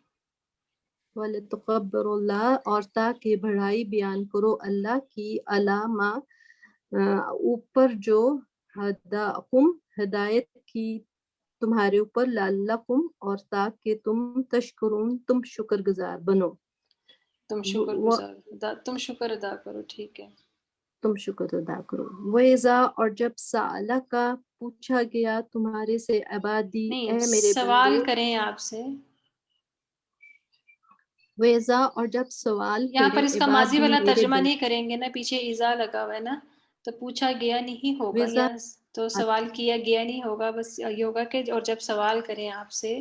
وَلِتُكَبِّرُوا اللَّهَ اور تاکہ بڑائی بیان کرو اللہ کی علامہ اوپر جو ہداکم ہدایت کی تمہارے اوپر لعلکم اور تاکہ تم تشکرون تم شکر گزار بنو تم شکر ادا کرو ٹھیک ہے تم شکر ادا کرو وَإِذَا اور جب سألہ کا پوچھا گیا تمہارے سے عبادی اے میرے سوال بندے کریں آپ سے ویزا اور جب سوال یہاں پر کرے اس کا ماضی عبادی والا میرے ترجمہ بندے نہیں کریں گے نا پیچھے ایزا لگا ہوا ہے نا تو پوچھا گیا نہیں ہوگا ویزا یا تو سوال کیا گیا نہیں ہوگا، بس یہ ہوگا کہ اور جب سوال کریں آپ سے.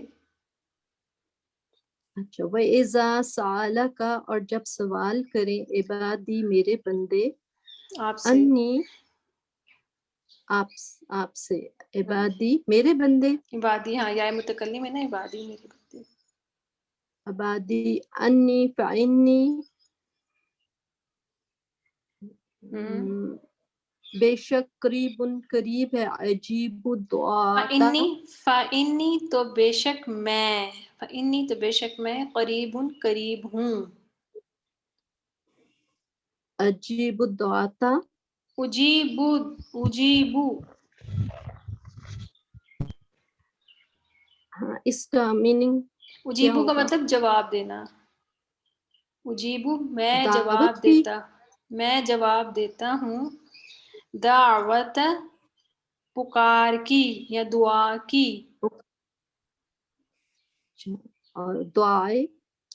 اچھا وَإِذَا سَأَلَكَ اور جب سوال کریں عبادی میرے بندے آپ سے انی آپ سے عبادی میرے بندے عبادی، ہاں یا متکلم ہے نا، عبادی میرے بندے. عبادی انی فعنی بے شک قریب ہے عجیب دعاتا فَإِنِّي تو بے شک میں، فَإِنِّي تو بے شک میں قریب ہوں. عجیب دعاتا اجیبو ہاں اس کا میننگ کیا اجیبو کا ہوگا؟ مطلب جواب دینا. اجیبو میں دعوت بھی جواب دیتا ہوں. دعوت پکار کی یا دعا کی. اور دعائے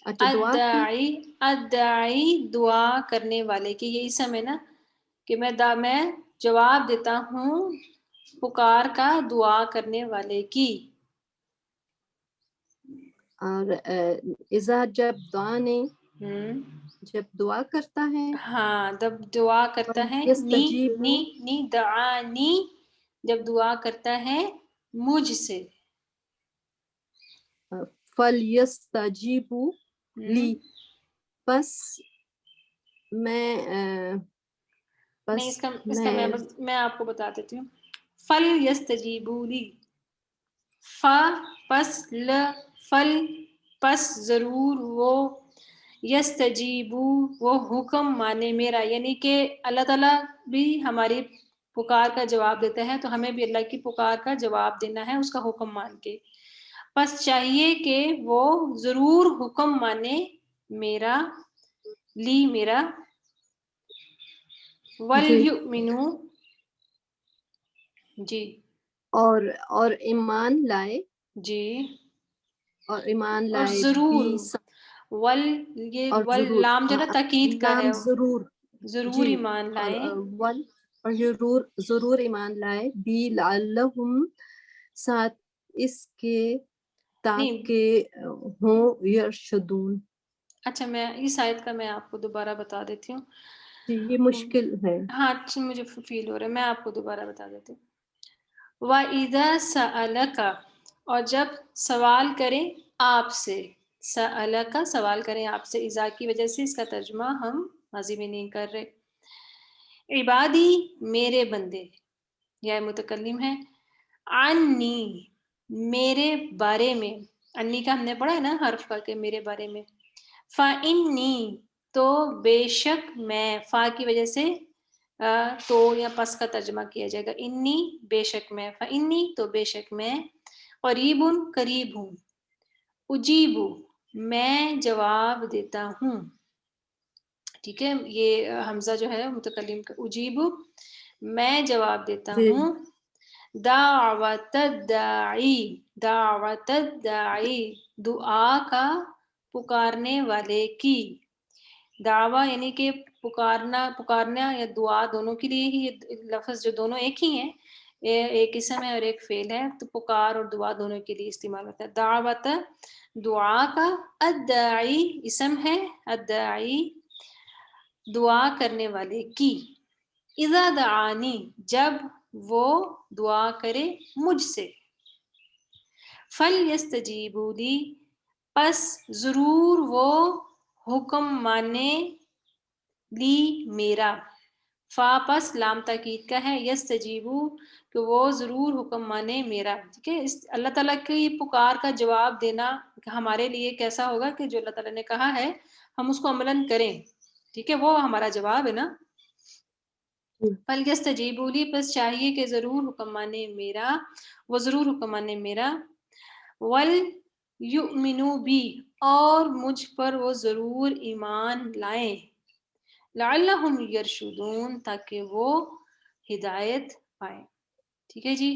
اچھا دعا کی ادعی دعا کرنے والے کی، یہ اسم ہے نا کہ میں جواب دیتا ہوں پکار کا دعا کرنے والے کی. اور اذا جب جب دعا کرتا ہے ہاں جب دعا کرتا ہے یستجیب نی دعانی جب دعا کرتا ہے مجھ سے. فَلْيَسْتَجِیبُوا لی پس میں نہیں اس کا میں آپ کو بتا دیتی ہوں. فَلْيَسْتَجِیبُوا لی پس ضرور وہ یستجیبو وہ حکم مانے میرا، یعنی کہ اللہ تعالیٰ بھی ہماری پکار کا جواب دیتا ہے تو ہمیں بھی اللہ کی پکار کا جواب دینا ہے اس کا حکم مان کے. پس چاہیے کہ وہ ضرور حکم مانے میرا لی میرا. وَلْيُؤْمِنُوا جی اور ایمان لائے جی اور ایمان اور لائے ضرور بھی یہ اور ضرور لام جو ہے نا تاکید کا لام ہے، ضرور ضرور جی ایمان لائیں. اور ضرور ایمان لائے بھی لعلہم ساتھ اس کے نہیں تاکہ ہوں یرشدون. اچھا میں اس آیت کا میں آپ کو دوبارہ بتا دیتی ہوں. جی یہ مشکل ہے. ہاں اچھا مجھے فیل ہو رہا ہے، میں آپ کو دوبارہ بتا دیتی ہوں. وَإِذَا سَأَلَكَ اور جب سوال کریں آپ سے، سَأَلَكَ سوال کریں آپ سے، اذا کی وجہ سے اس کا ترجمہ ہم ماضی میں نہیں کر رہے. عبادی میرے بندے یا متکلم ہے، عنی میرے بارے میں، انی کا ہم نے پڑھا ہے نا حرف کر کے میرے بارے میں. فَإِنِّي تو بے شک میں، فا کی وجہ سے تو یا پس کا ترجمہ کیا جائے گا. انی بے شک میں، فَإِنِّي تو بے شک میں، قریب ہوں، اجیب میں جواب دیتا ہوں. ٹھیک ہے، یہ حمزہ جو ہے متکلم کا، اجیب میں جواب دیتا جی ہوں. دعوت الداعی دعا کا پکارنے والے کی. دعویٰ یعنی کہ پکارنا یا دعا دونوں کے لیے ہی یہ لفظ جو دونوں ایک ہی ہیں، ایک اسم ہے اور ایک فعل ہے، تو پکار اور دعا دونوں کے لیے استعمال ہوتا ہے. دعوت دعا کا، الداعی اسم ہے، الداعی دعا کرنے والے کی. اذا دعانی جب وہ دعا کرے مجھ سے. فَلْيَسْتَجِیبُوا لی پس ضرور وہ حکم مانے لی میرا. فا پس لام تاکید کا ہے، یستجیبو کہ وہ ضرور حکم مانے میرا. ٹھیک ہے، اللہ تعالیٰ کی پکار کا جواب دینا ہمارے لیے کیسا ہوگا کہ جو اللہ تعالیٰ نے کہا ہے ہم اس کو عملاً کریں. ٹھیک ہے، وہ ہمارا جواب ہے نا. فَلْيَسْتَجِیبُوا لی پس چاہیے کہ ضرور حکم مانے میرا، وہ ضرور حکم مانے میرا. وَلْيُؤْمِنُوا بِی اور مجھ پر وہ ضرور ایمان لائیں. لَعَلَّهُمْ يَرْشُدُونَ تاکہ وہ ہدایت پائیں. ٹھیک ہے جی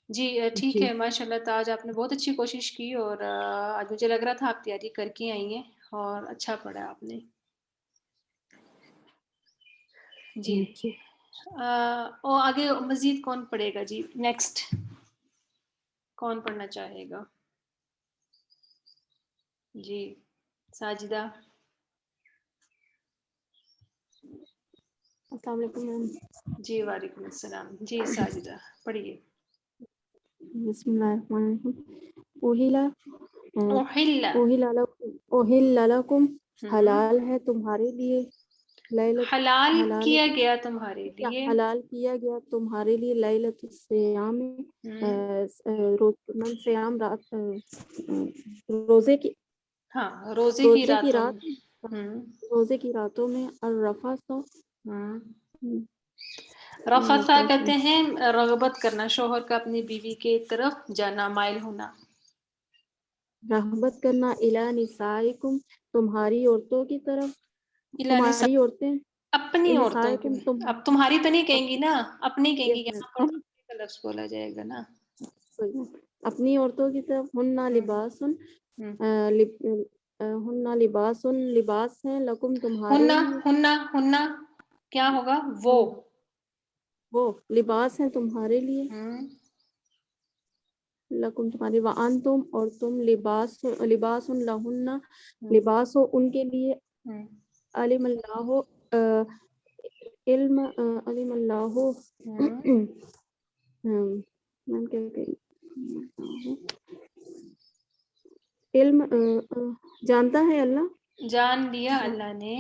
ٹھیک جی ہے. ماشاء اللہ تاج آپ نے بہت اچھی کوشش کی اور آج مجھے لگ رہا تھا آپ تیاری کر کے آئی ہیں اور اچھا پڑھا آپ نے. جی اور آگے مزید کون پڑھے گا جی؟ نیکسٹ کون پڑھنا چاہے گا؟ جی ساجدہ. السلام علیکم میم. جی وعلیکم السلام. جی ساجدہ پڑھیے. بسم اللہ الرحمن الرحیم. اوہل لکم حلال ہے تمہارے لیے حلال کیا گیا تمہارے لیے. حلال کیا گیا تمہارے لیے لیلۃ الصیام سیام رات روزے کی ہاں روزے کی رات. روزے کی راتوں میں الرفث رفثہ کہتے ہیں رغبت کرنا، شوہر کا اپنی بیوی کے طرف جانا، مائل ہونا. رغبت کرنا الی نسائکم تمہاری عورتوں کی طرف. تمہاری عورتیں اپنی عورتوں کی. اب تمہاری تو نہیں کہیں گی نا، اپنی کہیں گی. یہاں پر کا لفظ بولا جائے گا نا. اپنی عورتوں کی طرف. ہننا لباس ہننا لباس لباس ہیں لکم تمہارے لیے. ہننا کیا ہوگا؟ وہ لباس ہیں تمہارے لیے. لکم تمہاری. وانتم اور تم لباس لہن لباس ہو ان کے لیے. علم اللہ علم جانتا ہے اللہ. جان لیا اللہ نے.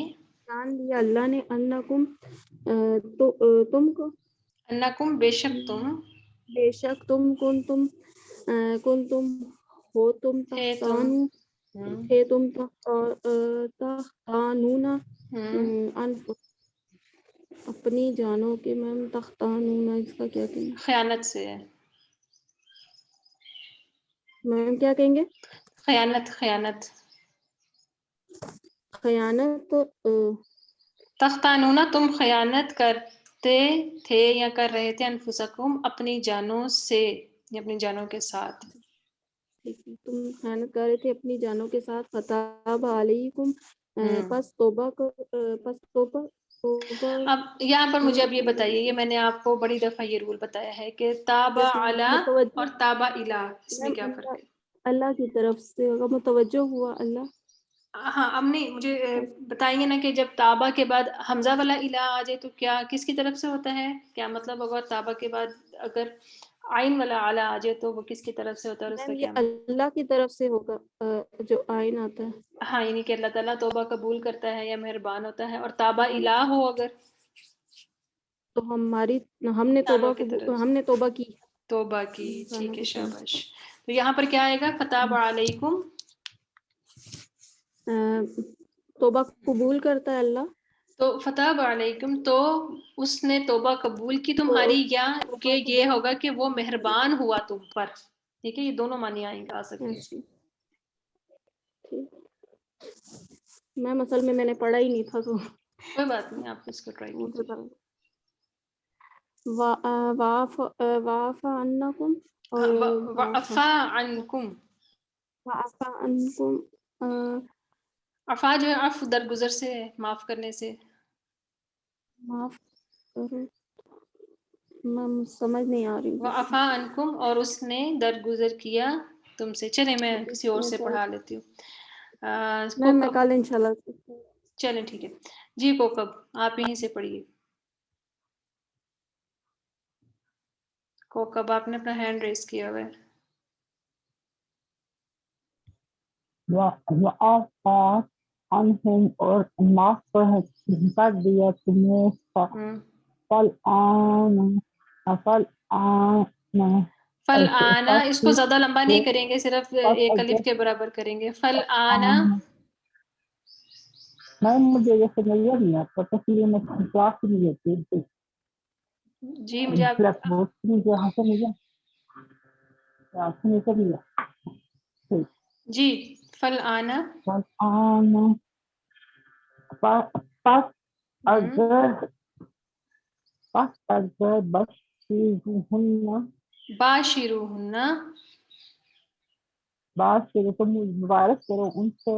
جان لیا اللہ نے. انکم تم کو. انکم بے شک تم. بے شک تم کنتم ہو تم تختانون اپنی جانوں کے. میم تختانون اس کا کیا کہیں گے؟ خیانت سے. میم کیا کہیں گے؟ خیانت. تختانون تم خیانت کرتے تھے یا کر رہے تھے. انفسکم اپنی جانوں سے یا اپنی جانوں کے ساتھ. تم خیانت کر رہے تھے اپنی جانوں کے ساتھ. فتاب علیکم پس توبہ. اب یہاں پر مجھے اب یہ بتائیے، یہ میں نے آپ کو بڑی دفعہ یہ رول بتایا ہے کہ تابع علی اور تابع الی، اس میں کیا فرق ہے؟ اللہ کی طرف سے ہوگا. متوجہ ہوا اللہ. ہاں اب نہیں مجھے بتائیے نا کہ جب تابع کے بعد حمزہ والا الی آ جائے تو کیا کس کی طرف سے ہوتا ہے؟ کیا مطلب ہوگا؟ تابع کے بعد اگر عین والا اعلی آ جائے تو وہ کس کی طرف سے ہوتا ہے اور اس کا کیا؟ اللہ کی طرف سے ہوگا جو عین آتا ہے. ہاں یعنی کہ اللہ تعالیٰ توبہ قبول کرتا ہے یا مہربان ہوتا ہے. اور تابع الی ہو اگر تو ہم نے توبہ کی. ٹھیک ہے شاباش. تو یہاں پر کیا آئے گا؟ فتاب علیکم. توبہ قبول کرتا ہے اللہ. تو فتاب علیکم تو اس نے توبہ قبول کی تمہاری، یا کہ یہ ہوگا کہ وہ مہربان ہوا تم پر. ٹھیک ہے، یہ دونوں معنی آ سکتے ہیں. میم اصل میں نے پڑھا ہی نہیں تھا تو کوئی بات نہیں، آپ اس کو ٹرائی کیجیے. وعف عنکم اور وعفا عنکم. عفا جو ہے عفو درگزر سے ہے، معاف کرنے سے. معاف کرو. میں سمجھ نہیں آ رہی. وعفا عنکم اور اس نے درگزر کیا تم سے. چلیں میں کسی اور سے پڑھا لیتی ہوں. میں کل انشاءاللہ. چلیں ٹھیک ہے جی. کوکب آپ یہیں سے پڑھیے. کوکب آپ نے اپنا ہینڈ ریز کیا ہوا ہے. وعفا عنہم اور معاف کر دیا تمہیں. فالآن اس کو زیادہ لمبا نہیں کریں گے، صرف ایک الف کے برابر کریں گے. فالآن مجھے یہ سمجھ نہیں آتا تسلیے میں کلاس نہیں ہوتی. جی مجھے آپ جی فالآن اگر باشروہن تم مبارک کرو ان سے.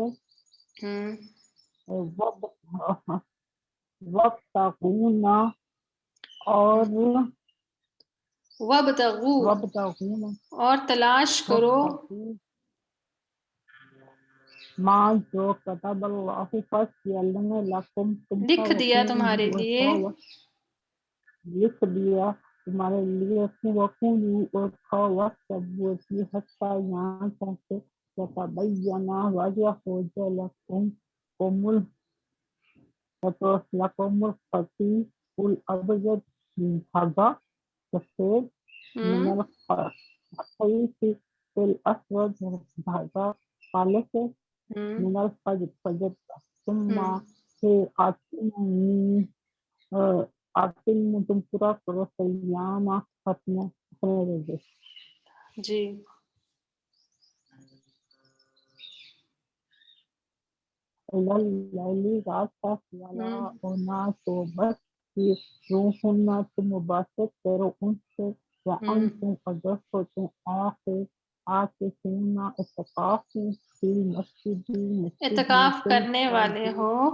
وابتغون اور وابتغو وابتغوا اور تلاش کرو ماں جو کتب اللہ فرض کیا اللہ نے لکم تم لکھ دیا تمہارے لیے لکھ دیا تمہارے لیے وقولوا اور کھاؤ وقتبوا کی حتیٰ یہاں تک کہ یتبین واضح ہو جائے لکم الخطیب الابیض دھاگا سفید من الخیط الاسود دھاگا کالے سے من الفجر فجر کا ثم پھر آتم تم پورا کرو سیام اپنے روزے جی اللیلی رات تک ولا ہونا تو بس کہ روحنا تم مباشرت کرو ان سے وانتم اگر ہو تم آکے سننا اعتکاف فی مسجد اعتکاف کرنے والے ہو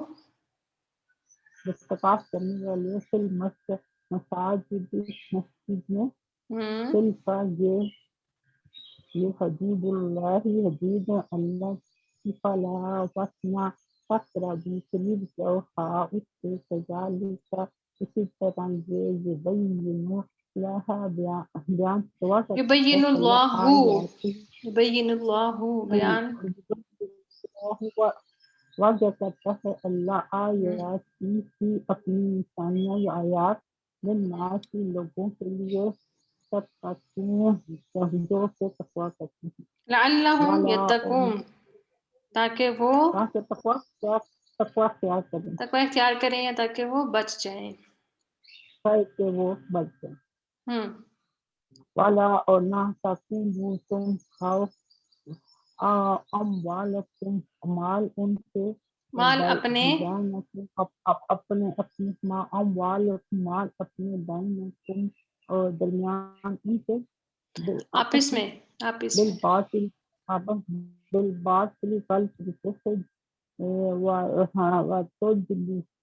اعتکاف کرنے والے فی المسجد مسجد میں فل کا یہ حدود اللہ حدود اللہ کی فلا وسنا تقربی قریب جاؤ اس سے تجالی کا اسی طرح یہ بین اللہ بیان ہوا یبین اللہ بیان واضح کرتا ہے اللہ آیات کی اپنی نشانیاں یا آیات للناس لوگوں کے لیے سب جو سے تقویٰ کرتے ہیں لعلہم یتقون تاکہ وہ تقویٰ اختیار کریں تقوی اختیار کریں یا تاکہ وہ بچ جائیں کہ وہ بچ جائیں والا اور نہ تاکہ تم کھاؤ اموالکم مال ان کے مال اپنے اپنے ماں اموالکم مال اپنے بینکم اور درمیان ان کے آپس میں بالباطل کل طریقے سے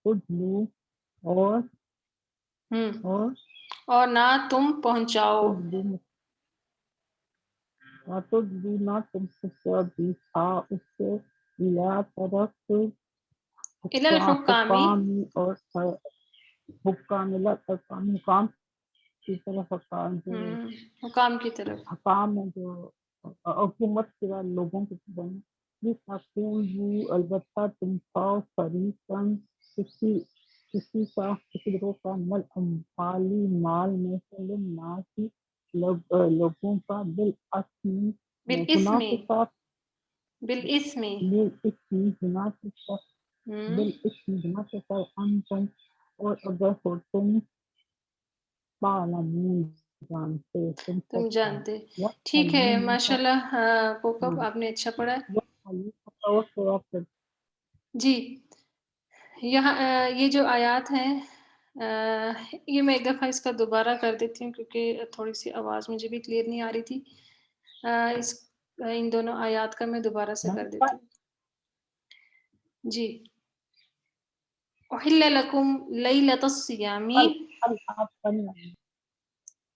تجلو اور نہ تم پہنچاؤ تجلو نہ تم بھی تھا اس سے لا طرف حکامی اور حکام کی طرف حکام کی طرف حکام جو حکومت کے بعد لوگوں کی طرف یہ البتہ تم پاؤ فریقاً کسی گروہ کا مل اموالی مال میں سے للناسی لوگوں کا گناہ کے ساتھ انتم اور اگر ہو تم تم جانتے ٹھیک ہے ماشاءاللہ کوکب آپ نے اچھا پڑھا جی یہاں یہ جو آیات ہیں یہ میں ایک دفعہ اس کا دوبارہ کر دیتی ہوں کیونکہ تھوڑی سی آواز مجھے بھی کلیئر نہیں آ رہی تھی ان دونوں آیات کا میں دوبارہ سے کر دیتی ہوں جی احل لکم لیلۃ الصیام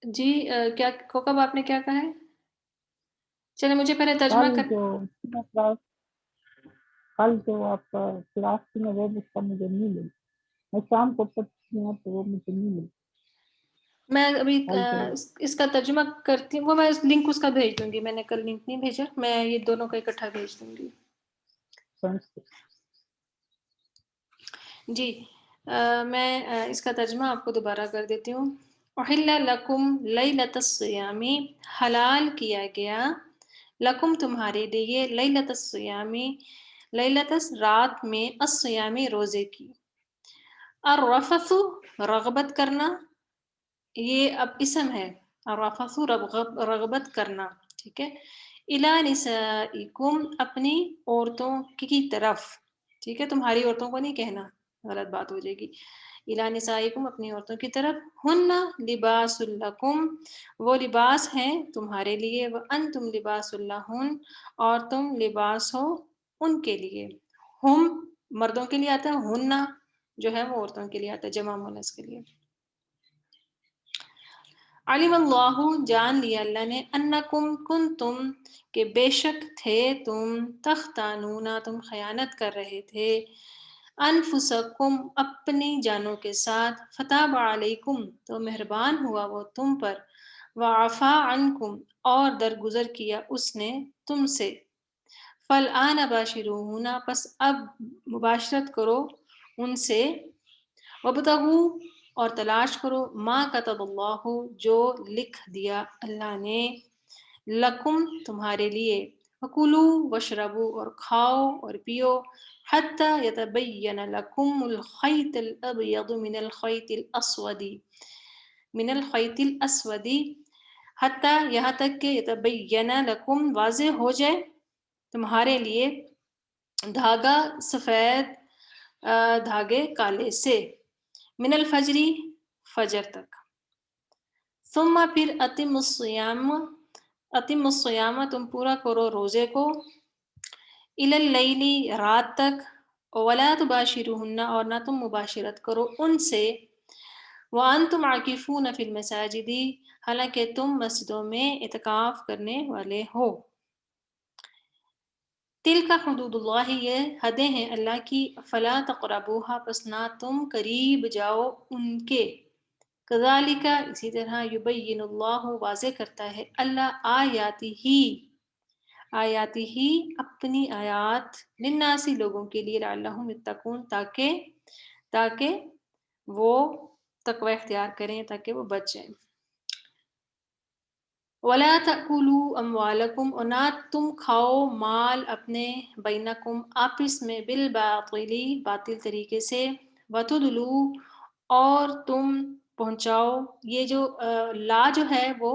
جی کیا کوکب آپ نے کیا کہا ہے چلے مجھے پہلے ترجمہ کر کل جو آپ کا کلاس میں وہ اس کا مجھے نہیں ملی میں شام کو پڑھتی ہوں تو وہ مجھے نہیں ملی میں ابھی اس کا ترجمہ کرتی ہوں وہ میں لنک اس کا بھیج دوں گی میں نے کل لنک نہیں بھیجا میں یہ دونوں کا اکٹھا بھیج دوں گی جی میں اس کا ترجمہ آپ کو دوبارہ کر دیتی ہوں احل لکم لیلۃ الصیام حلال کیا گیا لکم تمہارے لیے لیلۃ الصیام لیلۃ رات میں الصیام روزے کی الرفث رغبت کرنا یہ اب اسم ہے الرفث رغبت کرنا ٹھیک ہے الی نسائکم اپنی عورتوں کی طرف ٹھیک ہے تمہاری عورتوں کو نہیں کہنا غلط بات ہو جائے گی الی نسائکم اپنی عورتوں کی طرف ہن لباس لکم وہ لباس ہیں تمہارے لیے وانتم لباس لہن اور تم لباس ہو ان کے لیے ہم مردوں کے لیے آتا ہے ہن جو ہے وہ عورتوں کے لیے آتا ہے جمع مؤنث کے لیے علم اللہ جان لیا اللہ نے انکم کنتم کہ بے شک تھے تم تختانونا تم خیانت کر رہے تھے انفسکم اپنی جانوں کے ساتھ فتاب علیکم تو مہربان ہوا وہ تم پر وعفا عنکم اور درگزر کیا اس نے تم سے فالآن باشروہن پس اب مباشرت کرو ان سے وابتغوا اور تلاش کرو ما کتب اللہ جو لکھ دیا اللہ نے لکم تمہارے لیے وکلوا واشربوا اور کھاؤ اور پیو حتی یتبین لکم الخیط الابیض من الخیط الاسود حتی یہاں تک کہ یتبین لکم واضح ہو جائے تمہارے لیے دھاگا سفید دھاگے کالے سے من الفجری فجر تک ثم پھر اتم الصیام تم پورا کرو روزے کو الی اللیل رات تک ولا تباشروہن اور نہ تم مباشرت کرو ان سے وانتم عاکفون فی المساجد حالانکہ تم مسجدوں میں اعتکاف کرنے والے ہو تلک حدود اللہ یہ حدیں ہیں اللہ کی فلا تقربوها پس نہ تم قریب جاؤ ان کے کذالک اسی طرح یبین اللہ واضح کرتا ہے اللہ آیاتی ہی اپنی آیات للناس لوگوں کے لیے لعلہم یتقون تاکہ وہ تقوی اختیار کریں تاکہ وہ بچ جائیں وَلَا تَأْكُلُوا أَمْوَالَكُمْ اور نہ تم کھاؤ مال اپنے بینکم آپس میں بالباطل باطل طریقے سے وَتُدْلُوا اور تم پہنچاؤ یہ جو لا جو ہے وہ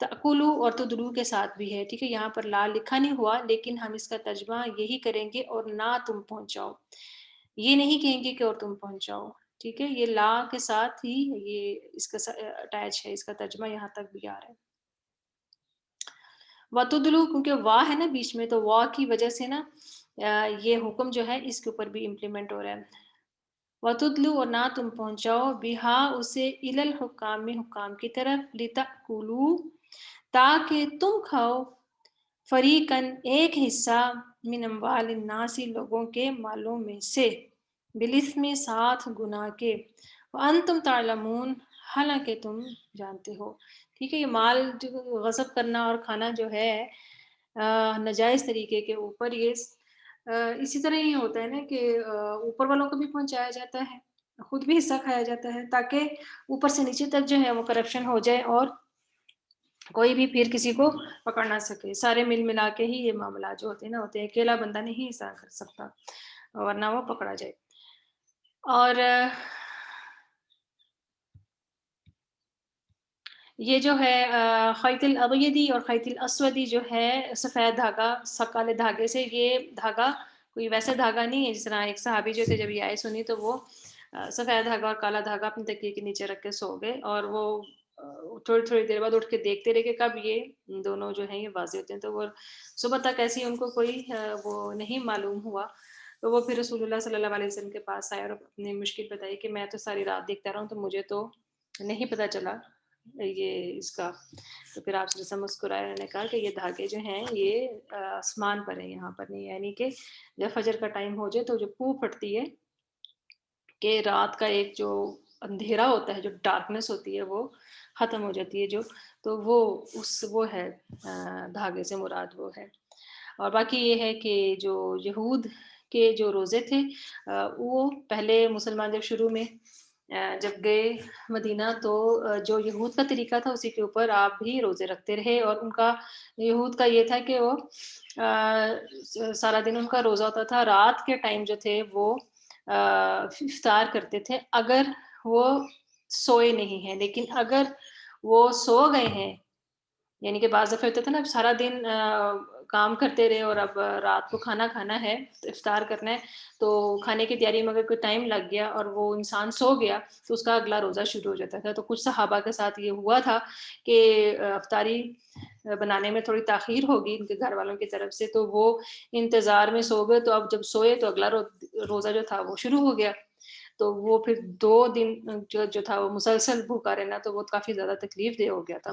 تأکلوا اور تدلو کے ساتھ بھی ہے ٹھیک ہے یہاں پر لا لکھا نہیں ہوا لیکن ہم اس کا ترجمہ یہی کریں گے اور نہ تم پہنچاؤ یہ نہیں کہیں گے کہ اور تم پہنچاؤ ٹھیک ہے یہ لا کے ساتھ ہی یہ اس کا اٹیچ ہے اس کا ترجمہ یہاں تک بھی آ رہا ہے وَتُدْلُو کیونکہ وا ہے نا بیچ میں تو وا کی وجہ سے نا یہ حکم جو ہے اس کے اوپر بھی امپلیمنٹ ہو رہا ہے وَتُدْلُو اور نہ تم پہنچاؤ بہا اسے الی الحکام حکام کی طرف لِتَأْكُلُوا تاکہ تم کھاؤ فریقاً ایک حصہ من اموال الناس لوگوں کے مالوں میں سے بالاسم ساتھ گناہ کے وانتم تعلمون حالانکہ تم جانتے ہو ٹھیک ہے یہ مال جو غصب کرنا اور کھانا جو ہے ناجائز طریقے کے اوپر یہ اسی طرح یہ ہوتا ہے نا کہ اوپر والوں کو بھی پہنچایا جاتا ہے خود بھی حصہ کھایا جاتا ہے تاکہ اوپر سے نیچے تک جو ہے وہ کرپشن ہو جائے اور کوئی بھی پھر کسی کو پکڑ نہ سکے سارے مل ملا کے ہی یہ معاملات جو ہوتے ہیں نا ہوتے ہیں اکیلا بندہ نہیں حصہ کر سکتا ورنہ وہ پکڑا جائے اور یہ جو ہے خیط الابیضی اور خیط الاسودی جو ہے سفید دھاگا کالے دھاگے سے یہ دھاگا کوئی ویسا دھاگا نہیں ہے جس طرح ایک صحابی جو تھے جب یہ آئے سنی تو وہ سفید دھاگا اور کالا دھاگا اپنے تکیے کے نیچے رکھ کے سو گئے اور وہ تھوڑی دیر بعد اٹھ کے دیکھتے رہے کہ کب یہ دونوں جو ہیں یہ واضح ہوتے ہیں تو وہ صبح تک ایسی ان کو کوئی وہ نہیں معلوم ہوا تو وہ پھر رسول اللہ صلی اللہ علیہ وسلم کے پاس آئے اور اپنی مشکل بتائی کہ میں تو ساری رات دیکھتا رہا ہوں تو مجھے تو نہیں پتہ چلا یہ اس کا تو پھر آپ سے مسکرائے انہوں نے کہا کہ یہ دھاگے جو ہیں یہ آسمان پر ہیں یہاں پر نہیں یعنی کہ جب فجر کا ٹائم ہو جائے تو جو پو پھٹتی ہے کہ رات کا ایک جو اندھیرا ہوتا ہے جو ڈارکنیس ہوتی ہے وہ ختم ہو جاتی ہے جو تو وہ ہے دھاگے سے مراد وہ ہے اور باقی یہ ہے کہ جو یہود کے جو روزے تھے وہ پہلے مسلمان جب شروع میں جب گئے مدینہ تو جو یہود کا طریقہ تھا اسی کے اوپر آپ بھی روزے رکھتے رہے اور ان کا یہود کا یہ تھا کہ وہ سارا دن ان کا روزہ ہوتا تھا رات کے ٹائم جو تھے وہ افطار کرتے تھے اگر وہ سوئے نہیں ہیں لیکن اگر وہ سو گئے ہیں یعنی کہ بعض دفعہ ہوتا تھا نا سارا دن کام کرتے رہے اور اب رات کو کھانا کھانا ہے افطار کرنا ہے تو کھانے کی تیاری میں اگر کوئی ٹائم لگ گیا اور وہ انسان سو گیا تو اس کا اگلا روزہ شروع ہو جاتا تھا تو کچھ صحابہ کے ساتھ یہ ہوا تھا کہ افطاری بنانے میں تھوڑی تاخیر ہوگی ان کے گھر والوں کی طرف سے تو وہ انتظار میں سو گئے تو اب جب سوئے تو اگلا روزہ جو تھا وہ شروع ہو گیا تو وہ پھر 2 دن جو تھا وہ مسلسل بھوکا رہنا، تو وہ کافی زیادہ تکلیف دہ ہو گیا تھا.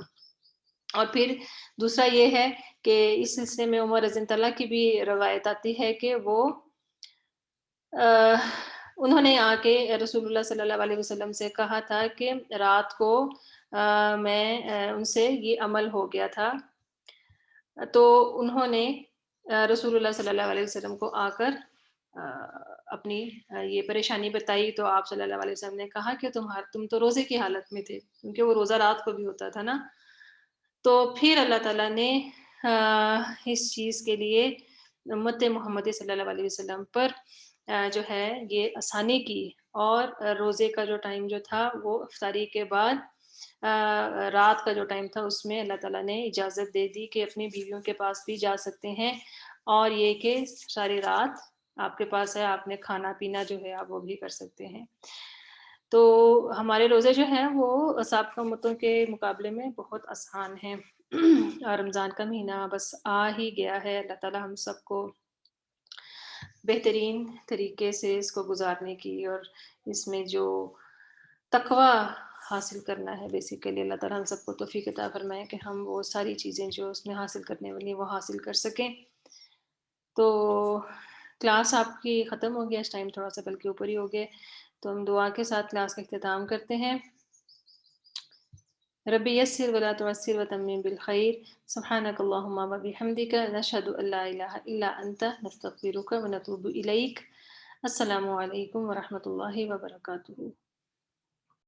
اور پھر دوسرا یہ ہے کہ اس سلسلے میں عمر رضی اللہ عنہ کی بھی روایت آتی ہے کہ وہ انہوں نے آ کے رسول اللہ صلی اللہ علیہ وسلم سے کہا تھا کہ رات کو میں ان سے یہ عمل ہو گیا تھا، تو انہوں نے رسول اللہ صلی اللہ علیہ وسلم کو آ کر اپنی یہ پریشانی بتائی. تو آپ صلی اللہ علیہ وسلم نے کہا کہ تم تو روزے کی حالت میں تھے، کیونکہ وہ روزہ رات کو بھی ہوتا تھا نا. تو پھر اللہ تعالیٰ نے اس چیز کے لیے امت محمد صلی اللہ علیہ وسلم پر جو ہے یہ آسانی کی، اور روزے کا جو ٹائم جو تھا وہ افطاری کے بعد رات کا جو ٹائم تھا اس میں اللہ تعالیٰ نے اجازت دے دی کہ اپنی بیویوں کے پاس بھی جا سکتے ہیں، اور یہ کہ ساری رات آپ کے پاس ہے، آپ نے کھانا پینا جو ہے آپ وہ بھی کر سکتے ہیں. تو ہمارے روزے جو ہیں وہ سابقہ امتوں کے مقابلے میں بہت آسان ہیں. اور رمضان کا مہینہ بس آ ہی گیا ہے. اللہ تعالیٰ ہم سب کو بہترین طریقے سے اس کو گزارنے کی اور اس میں جو تقوی حاصل کرنا ہے بیسیکلی، اللہ تعالیٰ ہم سب کو توفیق عطا فرمائے کہ ہم وہ ساری چیزیں جو اس میں حاصل کرنے والی وہ حاصل کر سکیں. تو کلاس آپ کی ختم ہو گیا، اس ٹائم تھوڑا سا بلکہ اوپر ہی ہو گئے، تو ہم دعا کے ساتھ کلاس کا اختتام کرتے ہیں. ربی یسر ولا تعسر وتمم بالخیر. سبحانک اللہم وبحمدک نشہد ان لا الہ الا انت نستغفرک ونتوب الیک. السلام علیکم ورحمۃ اللہ وبرکاتہ.